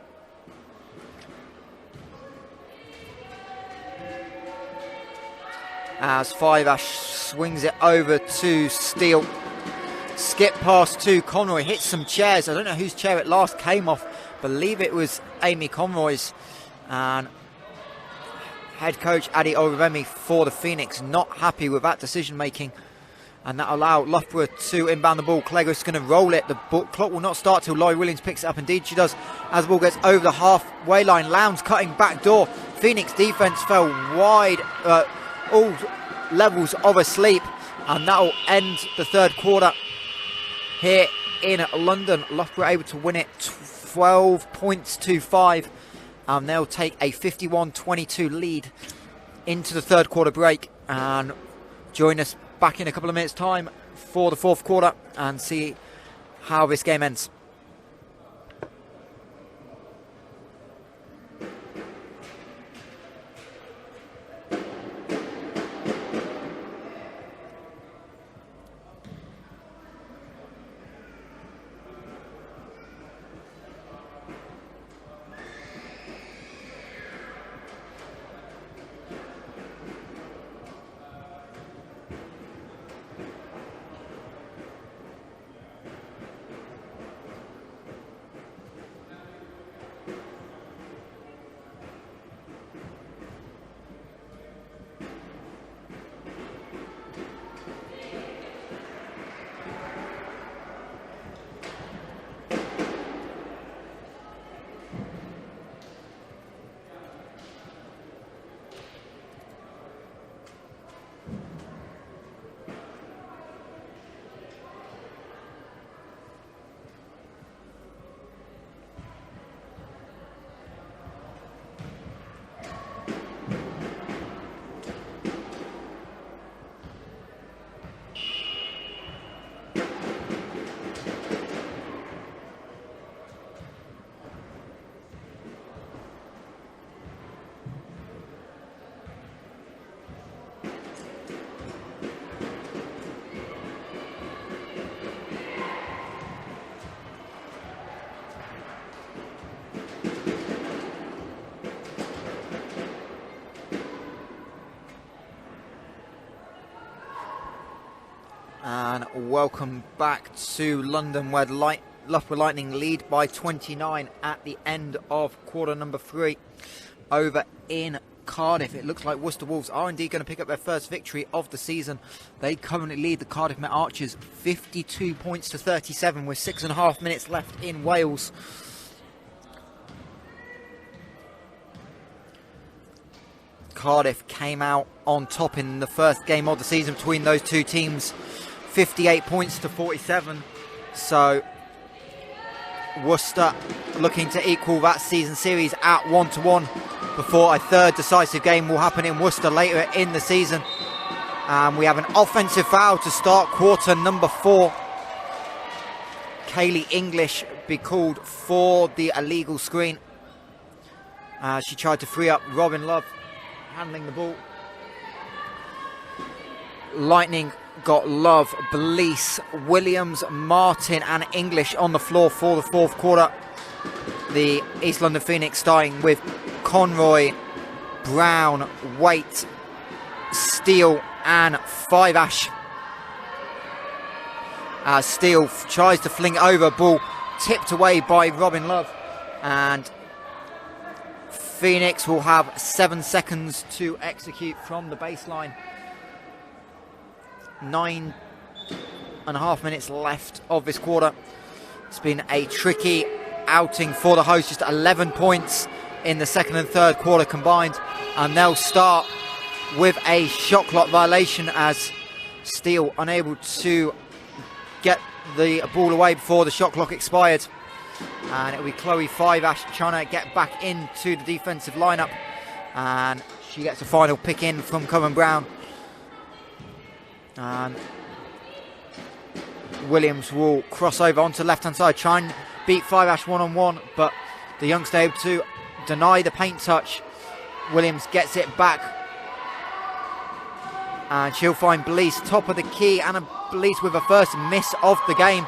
As 5 Ash swings it over to Steele. Skip pass to Conroy, hits some chairs. I don't know whose chair it last came off. Believe it was Amy Conroy's. And head coach Adi Orivemi for the Phoenix not happy with that decision making. And that allowed Loughborough to inbound the ball. Clegos going to roll it. The clock will not start till Laurie Williams picks it up. Indeed she does, as the ball gets over the halfway line. Lowndes cutting back door. Phoenix defence fell wide. All levels of asleep, and that will end the third quarter here in London. Loughborough able to win it 12 points to 5, and they'll take a 51-22 lead into the third quarter break. And join us back in a couple of minutes time for the fourth quarter and see how this game ends. welcome back to London, where Loughborough Lightning lead by 29 at the end of quarter number 3 over in Cardiff. It looks like Worcester Wolves are indeed going to pick up their first victory of the season. They currently lead the Cardiff Met Archers 52 points to 37 with 6.5 minutes left in Wales. Cardiff came out on top in the first game of the season between those two teams, 58 points to 47. So Worcester looking to equal that season series at 1-1 before a third decisive game will happen in Worcester later in the season. And we have an offensive foul to start quarter number 4. Kaylee English be called for the illegal screen. She tried to free up Robin Love handling the ball. Lightning got Love, Blease, Williams, Martin and English on the floor for the fourth quarter. The East London Phoenix starting with Conroy, Brown, Waite, Steele and Fiveash. Steele tries to fling over, ball tipped away by Robin Love, and Phoenix will have 7 seconds to execute from the baseline. 9.5 minutes left of this quarter. It's been a tricky outing for the hosts, just 11 points in the second and third quarter combined, and they'll start with a shot clock violation as Steele unable to get the ball away before the shot clock expired. And it'll be Chloe Fiveash trying to get back into the defensive lineup, and she gets a final pick in from Cohen Brown. And Williams will cross over onto the left hand side, try and beat Fiveash one-on-one, but the youngster able to deny the paint touch. Williams gets it back, and she'll find Blease top of the key, and Blease with a first miss of the game.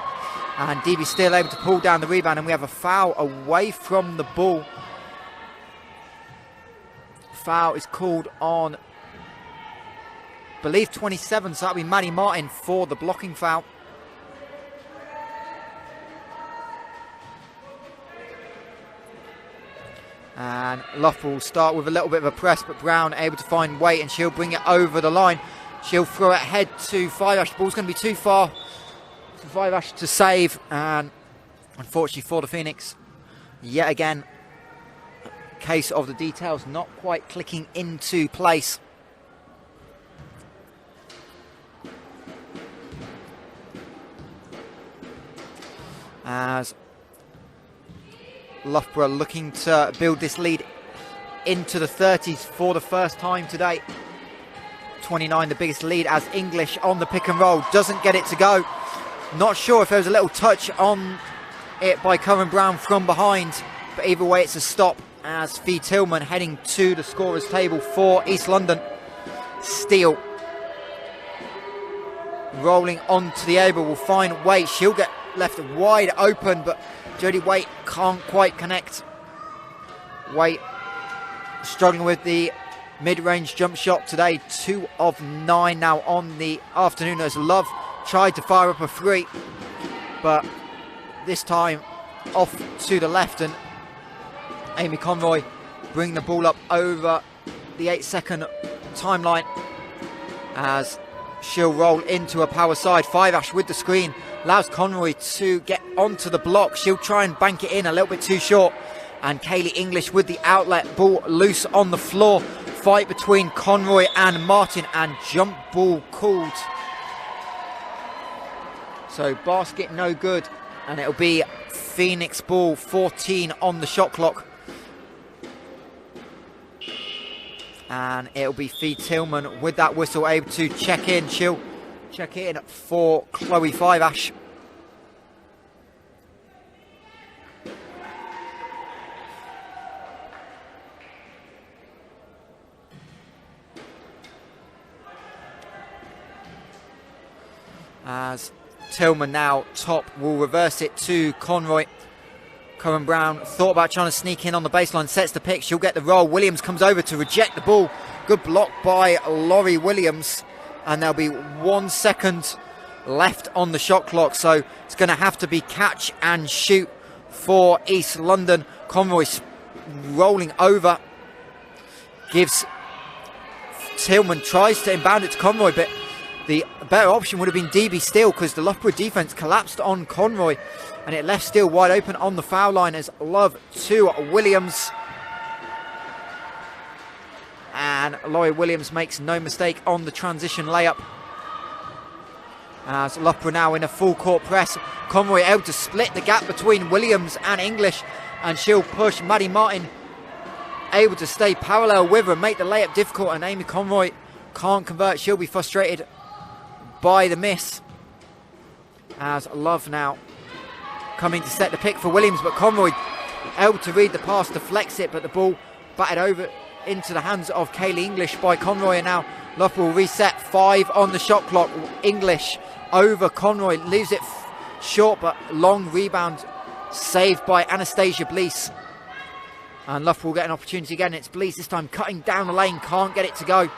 And DB still able to pull down the rebound, and we have a foul away from the ball. Foul is called on, I believe, 27, so that'll be Maddie Martin for the blocking foul. And Loughborough will start with a little bit of a press, but Brown able to find Waite, and she'll bring it over the line. She'll throw it ahead to Fiveash. The ball's going to be too far for Fiveash to save, and unfortunately for the Phoenix, yet again, case of the details not quite clicking into place. As Loughborough looking to build this lead into the 30s for the first time today. 29, the biggest lead, as English on the pick and roll doesn't get it to go. Not sure if there was a little touch on it by Cohen Brown from behind, but either way it's a stop as Fee Tillman heading to the scorer's table for East London. Steele rolling onto the able will find Waite. She'll get left wide open, but Jodie Waite can't quite connect. Waite struggling with the mid-range jump shot today, 2 of 9 now on the afternoon, as Love tried to fire up a 3, but this time off to the left, and Amy Conroy bring the ball up over the 8-second timeline as she'll roll into a power side. Fiveash with the screen allows Conroy to get onto the block. She'll try and bank it in a little bit too short, and Kaylee English with the outlet, ball loose on the floor. Fight between Conroy and Martin, and jump ball called. So basket no good, and it'll be Phoenix ball, 14 on the shot clock. And it'll be Fee Tillman with that whistle able to check in. She'll check in for Chloe Fiveash. As Tillman now top will reverse it to Conroy. Cohen Brown thought about trying to sneak in on the baseline, sets the pick, she'll get the roll. Williams comes over to reject the ball. Good block by Laurie Williams. And there'll be 1 second left on the shot clock, so it's going to have to be catch and shoot for East London. Conroy rolling over, gives Tillman, tries to inbound it to Conroy, but the better option would have been DB Steele, because the Loughborough defence collapsed on Conroy and it left Steele wide open on the foul line as Love to Williams. And Laurie Williams makes no mistake on the transition layup. As Loughborough now in a full court press. Conroy able to split the gap between Williams and English, and she'll push Maddie Martin, able to stay parallel with her and make the layup difficult, and Amy Conroy can't convert. She'll be frustrated by the miss. As Love now coming to set the pick for Williams, but Conroy able to read the pass, deflects it, but the ball batted over into the hands of Kaylee English by Conroy, and now Loughborough will reset. 5 on the shot clock. English over Conroy, leaves it short, but long rebound saved by Anastasia Blease. And Loughborough will get an opportunity again. It's Blease this time cutting down the lane, can't get it to go.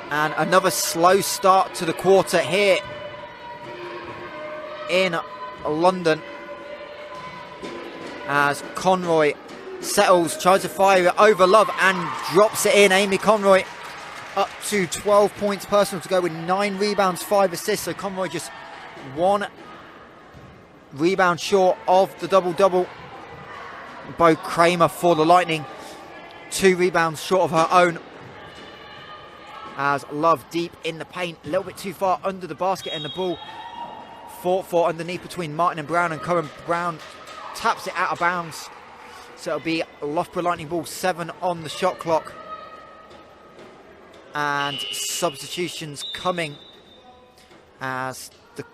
And another slow start to the quarter here in London, as Conroy settles, tries to fire it over Love and drops it in. Amy Conroy up to 12 points personal to go with 9 rebounds, 5 assists. So Conroy just 1 rebound short of the double-double. Bo Kramer for the Lightning, 2 rebounds short of her own. As Love deep in the paint, a little bit too far under the basket, and the ball fought for underneath between Martin and Brown, and Cohen Brown taps it out of bounds. So it'll be Loughborough Lightning ball, 7 on the shot clock. And substitutions coming, as the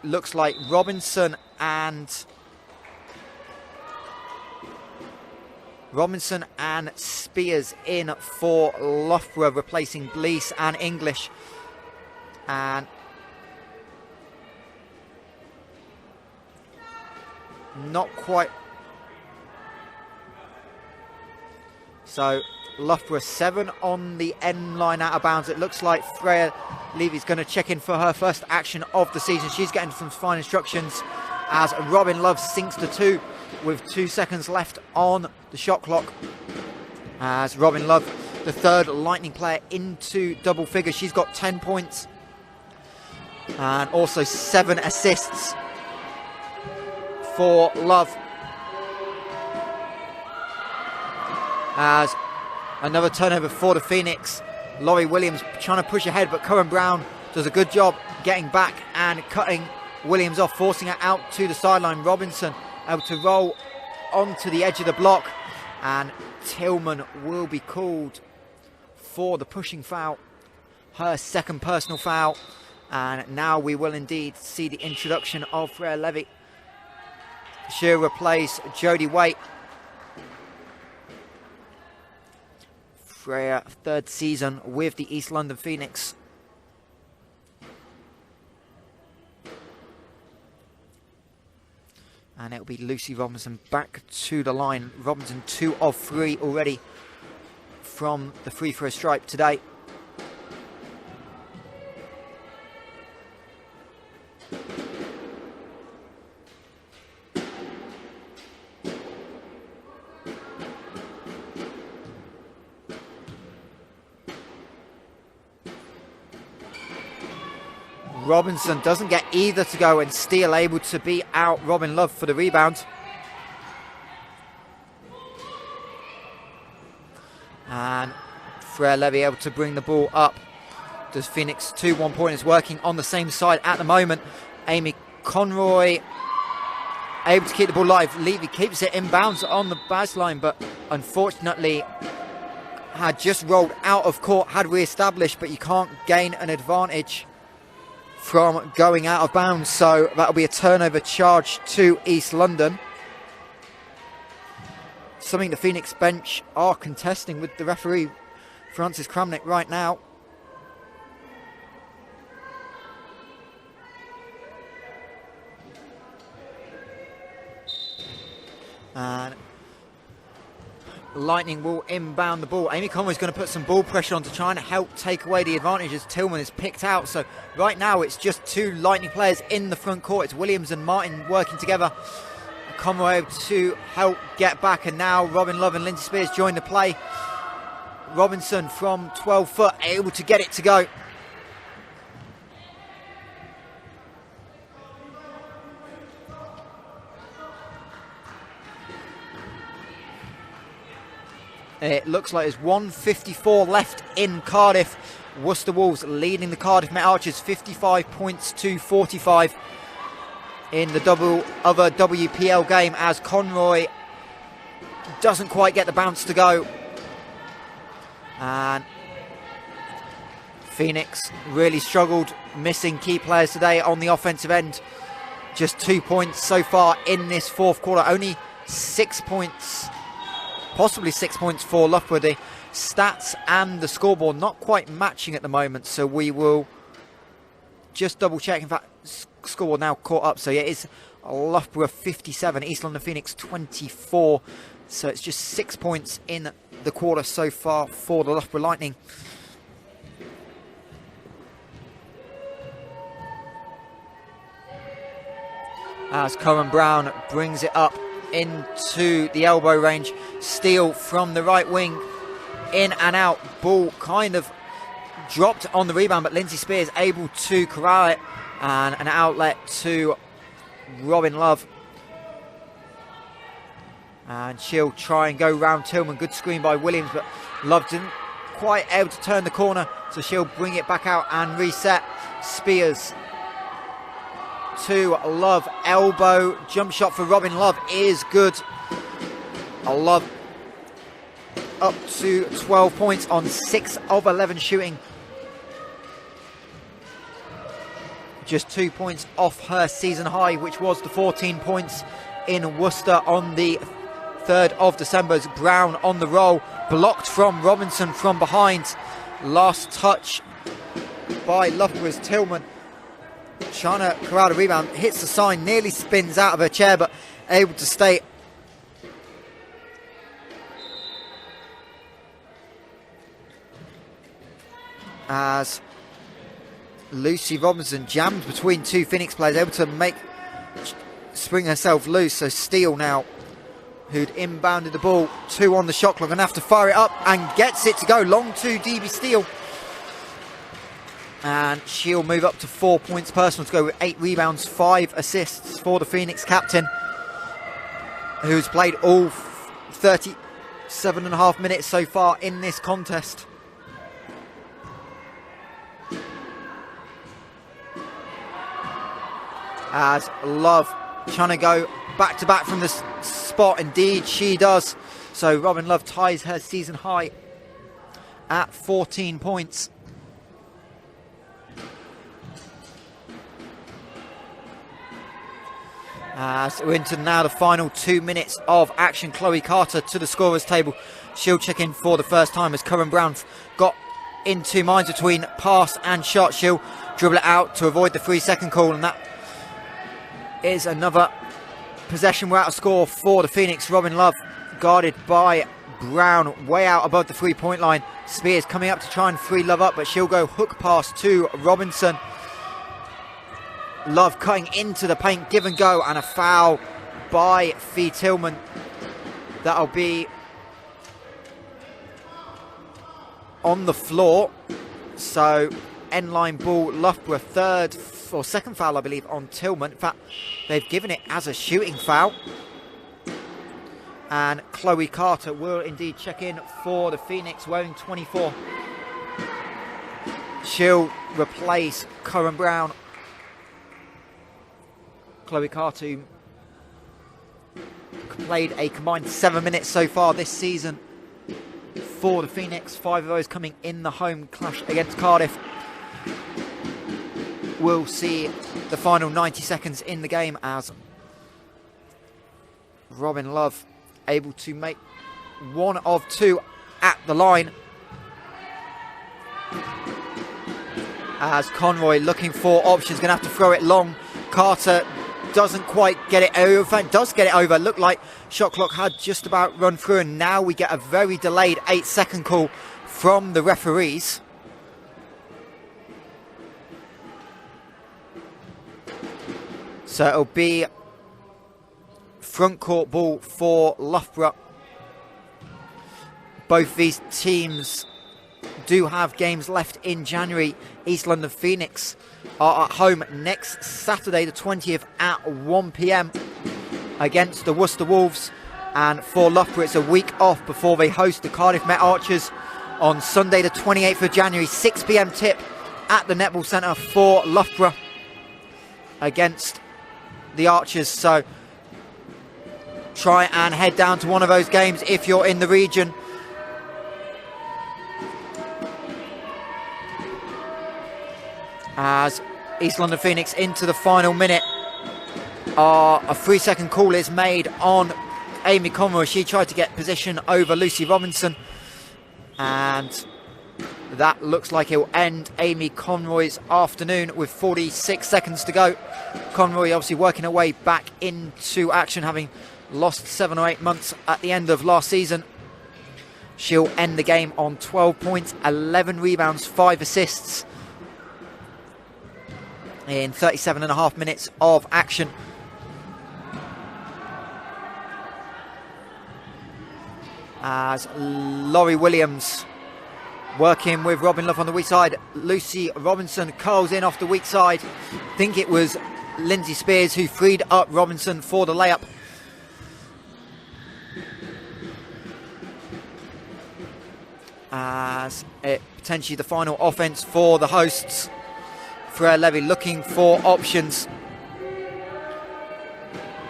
looks like Robinson and Spears in for Loughborough, replacing Blease and English. And not quite. So Loughborough 7 on the end line out of bounds. It looks like Freya Levy's going to check in for her first action of the season. She's getting some fine instructions as Robin Love sinks to 2 with 2 seconds left on the shot clock. As Robin Love, the 3rd Lightning player into double figures. She's got 10 points and also 7 assists for Love. As another turnover for the Phoenix. Laurie Williams trying to push ahead, but Cohen Brown does a good job getting back and cutting Williams off, forcing her out to the sideline. Robinson able to roll onto the edge of the block, and Tillman will be called for the pushing foul, her 2nd personal foul. And now we will indeed see the introduction of Freya Levy. She'll replace Jodie Waite. Freya, 3rd season with the East London Phoenix. And it'll be Lucy Robinson back to the line. Robinson 2 of 3 already from the free throw stripe today. Robinson doesn't get either to go, and Steele able to beat out Robin Love for the rebound. And Freya Levy able to bring the ball up. Does Phoenix 2 1-pointers working on the same side at the moment. Amy Conroy able to keep the ball live. Levy keeps it inbounds on the baseline, but unfortunately had just rolled out of court, had re-established, but you can't gain an advantage from going out of bounds, so that'll be a turnover charge to East London. Something the Phoenix bench are contesting with the referee Francis Kramnik right now. And Lightning will inbound the ball. Amy Conroy's going to put some ball pressure on to try and help take away the advantage as Tillman is picked out. So right now it's just 2 Lightning players in the front court. It's Williams and Martin working together. Conroy able to help get back, and now Robin Love and Lindsay Spears join the play. Robinson from 12 foot able to get it to go. It looks like there's 1:54 left in Cardiff. Worcester Wolves leading the Cardiff Met Archers 55 points to 45 in the other WPL game, as Conroy doesn't quite get the bounce to go. And Phoenix really struggled, missing key players today on the offensive end. Just 2 points so far in this fourth quarter. Only 6 points, possibly 6 points for Loughborough. The stats and the scoreboard not quite matching at the moment, so we will just double check. In fact, scoreboard now caught up, so yeah, it's Loughborough 57, East London Phoenix 24. So it's just 6 points in the quarter so far for the Loughborough Lightning. As Cohen Brown brings it up into the elbow range. Steal from the right wing, in and out. Ball kind of dropped on the rebound, but Lindsay Spears able to corral it, and an outlet to Robin Love. And she'll try and go round Tillman. Good screen by Williams, but Love didn't quite able to turn the corner, so she'll bring it back out and reset. Spears to Love, elbow jump shot for Robin Love is good. Love up to 12 points on 6 of 11 shooting. Just 2 points off her season high, which was the 14 points in Worcester on the 3rd of December. Brown on the roll, blocked from Robinson from behind. Last touch by Loughborough's Tillman. Trying to corral a rebound, hits the sign, nearly spins out of her chair, but able to stay. As Lucy Robinson jams between 2 Phoenix players, able to spring herself loose. So Steele now, who'd inbounded the ball, 2 on the shot clock, and have to fire it up and gets it to go. Long to DB Steele. And she'll move up to 4 points personal to go with 8 rebounds, 5 assists for the Phoenix captain, who's played all 37.5 minutes so far in this contest. As Love trying to go back to back from the spot, indeed she does. So Robin Love ties her season high at 14 points. So we're into now the final 2 minutes of action. Chloe Carter to the scorer's table. She'll check in for the first time as Cohen Brown got in 2 minds between pass and shot. She'll dribble it out to avoid the 3-second call, and that is another possession without a score for the Phoenix. Robin Love guarded by Brown way out above the 3-point line. Spears coming up to try and free Love up, but she'll go hook pass to Robinson. Love cutting into the paint, give and go, and a foul by Fee Tillman. That'll be on the floor. So end line ball, Loughborough, second foul I believe on Tillman. In fact, they've given it as a shooting foul. And Chloe Carter will indeed check in for the Phoenix, wearing 24. She'll replace Cohen Brown. Chloe Carter, who played a combined 7 minutes so far this season for the Phoenix, 5 of those coming in the home clash against Cardiff. We'll see the final 90 seconds in the game as Robin Love able to make 1 of 2 at the line. As Conroy looking for options, going to have to throw it long. Carter doesn't quite get it over. In fact, does get it over. Looked like shot clock had just about run through, and now we get a very delayed 8-second call from the referees. So it'll be front court ball for Loughborough. Both these teams do have games left in January. East London Phoenix are at home next Saturday the 20th at 1 p.m. against the Worcester Wolves. And for Loughborough, it's a week off before they host the Cardiff Met Archers on Sunday the 28th of January, 6 p.m. tip at the Netball Centre for Loughborough against the Archers. So try and head down to one of those games if you're in the region. As East London Phoenix into the final minute, a 3-second call is made on Amy Conroy. She tried to get position over Lucy Robinson, and that looks like it will end Amy Conroy's afternoon with 46 seconds to go. Conroy obviously working her way back into action, having lost 7 or 8 months at the end of last season. She'll end the game on 12 points, 11 rebounds, 5 assists in 37.5 minutes of action. As Laurie Williams working with Robin Love on the weak side. Lucy Robinson curls in off the weak side. I think it was Lindsay Spears who freed up Robinson for the layup. As it potentially the final offense for the hosts. Freya Levy looking for options.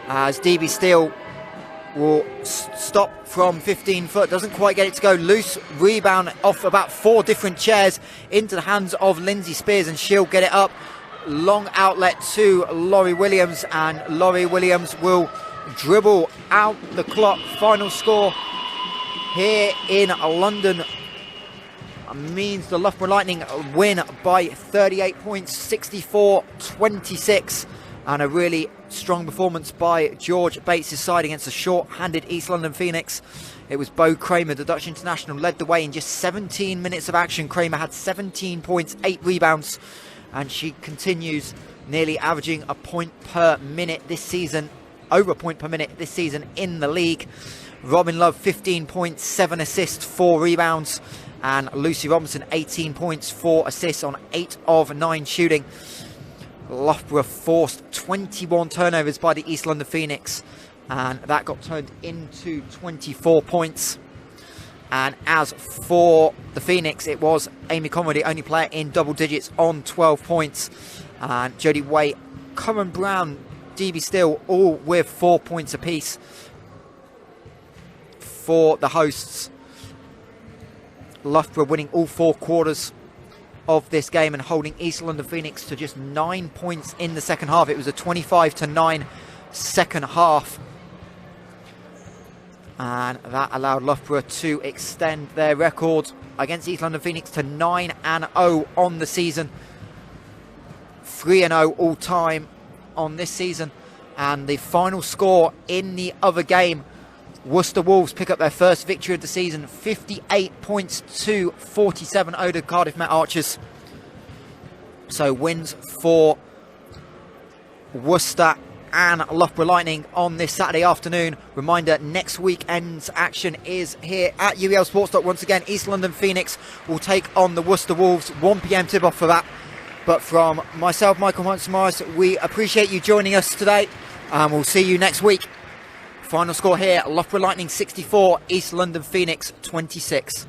As DB Steele will stop from 15 foot, doesn't quite get it to go. Loose rebound off about 4 different chairs into the hands of Lindsay Spears, and she'll get it up. Long outlet to Laurie Williams, and Laurie Williams will dribble out the clock. Final score here in London means the Loughborough Lightning win by 38 points, 64-26. And a really strong performance by George Bates' side against a short-handed East London Phoenix. It was Bo Kramer, the Dutch international, led the way in just 17 minutes of action. Kramer had 17 points, 8 rebounds, and she continues nearly averaging a point per minute this season, over a point per minute this season in the league. Robin Love, 15 points, 7 assists, 4 rebounds, and Lucy Robinson, 18 points, 4 assists on 8 of 9 shooting. Loughborough forced 21 turnovers by the East London Phoenix, and that got turned into 24 points. And as for the Phoenix, it was Amy Conroy, the only player in double digits on 12 points, and Jodie Waite, Corinne Brown, DB Steele, all with 4 points apiece for the hosts. Loughborough winning all 4 quarters of this game and holding East London Phoenix to just 9 points in the second half. It was a 25-9 second half, and that allowed Loughborough to extend their record against East London Phoenix to 9-0 on the season, 3-0 all time on this season. And the final score in the other game, Worcester Wolves pick up their first victory of the season, 58 points to 47 over the Cardiff Met Archers. So wins for Worcester and Loughborough Lightning on this Saturday afternoon. Reminder, next weekend's action is here at UEL Sports. Once again, East London Phoenix will take on the Worcester Wolves. 1 p.m. tip-off for that. But from myself, Michael Hunts-Morris, we appreciate you joining us today, and we'll see you next week. Final score here, Loughborough Lightning 64, East London Phoenix 26.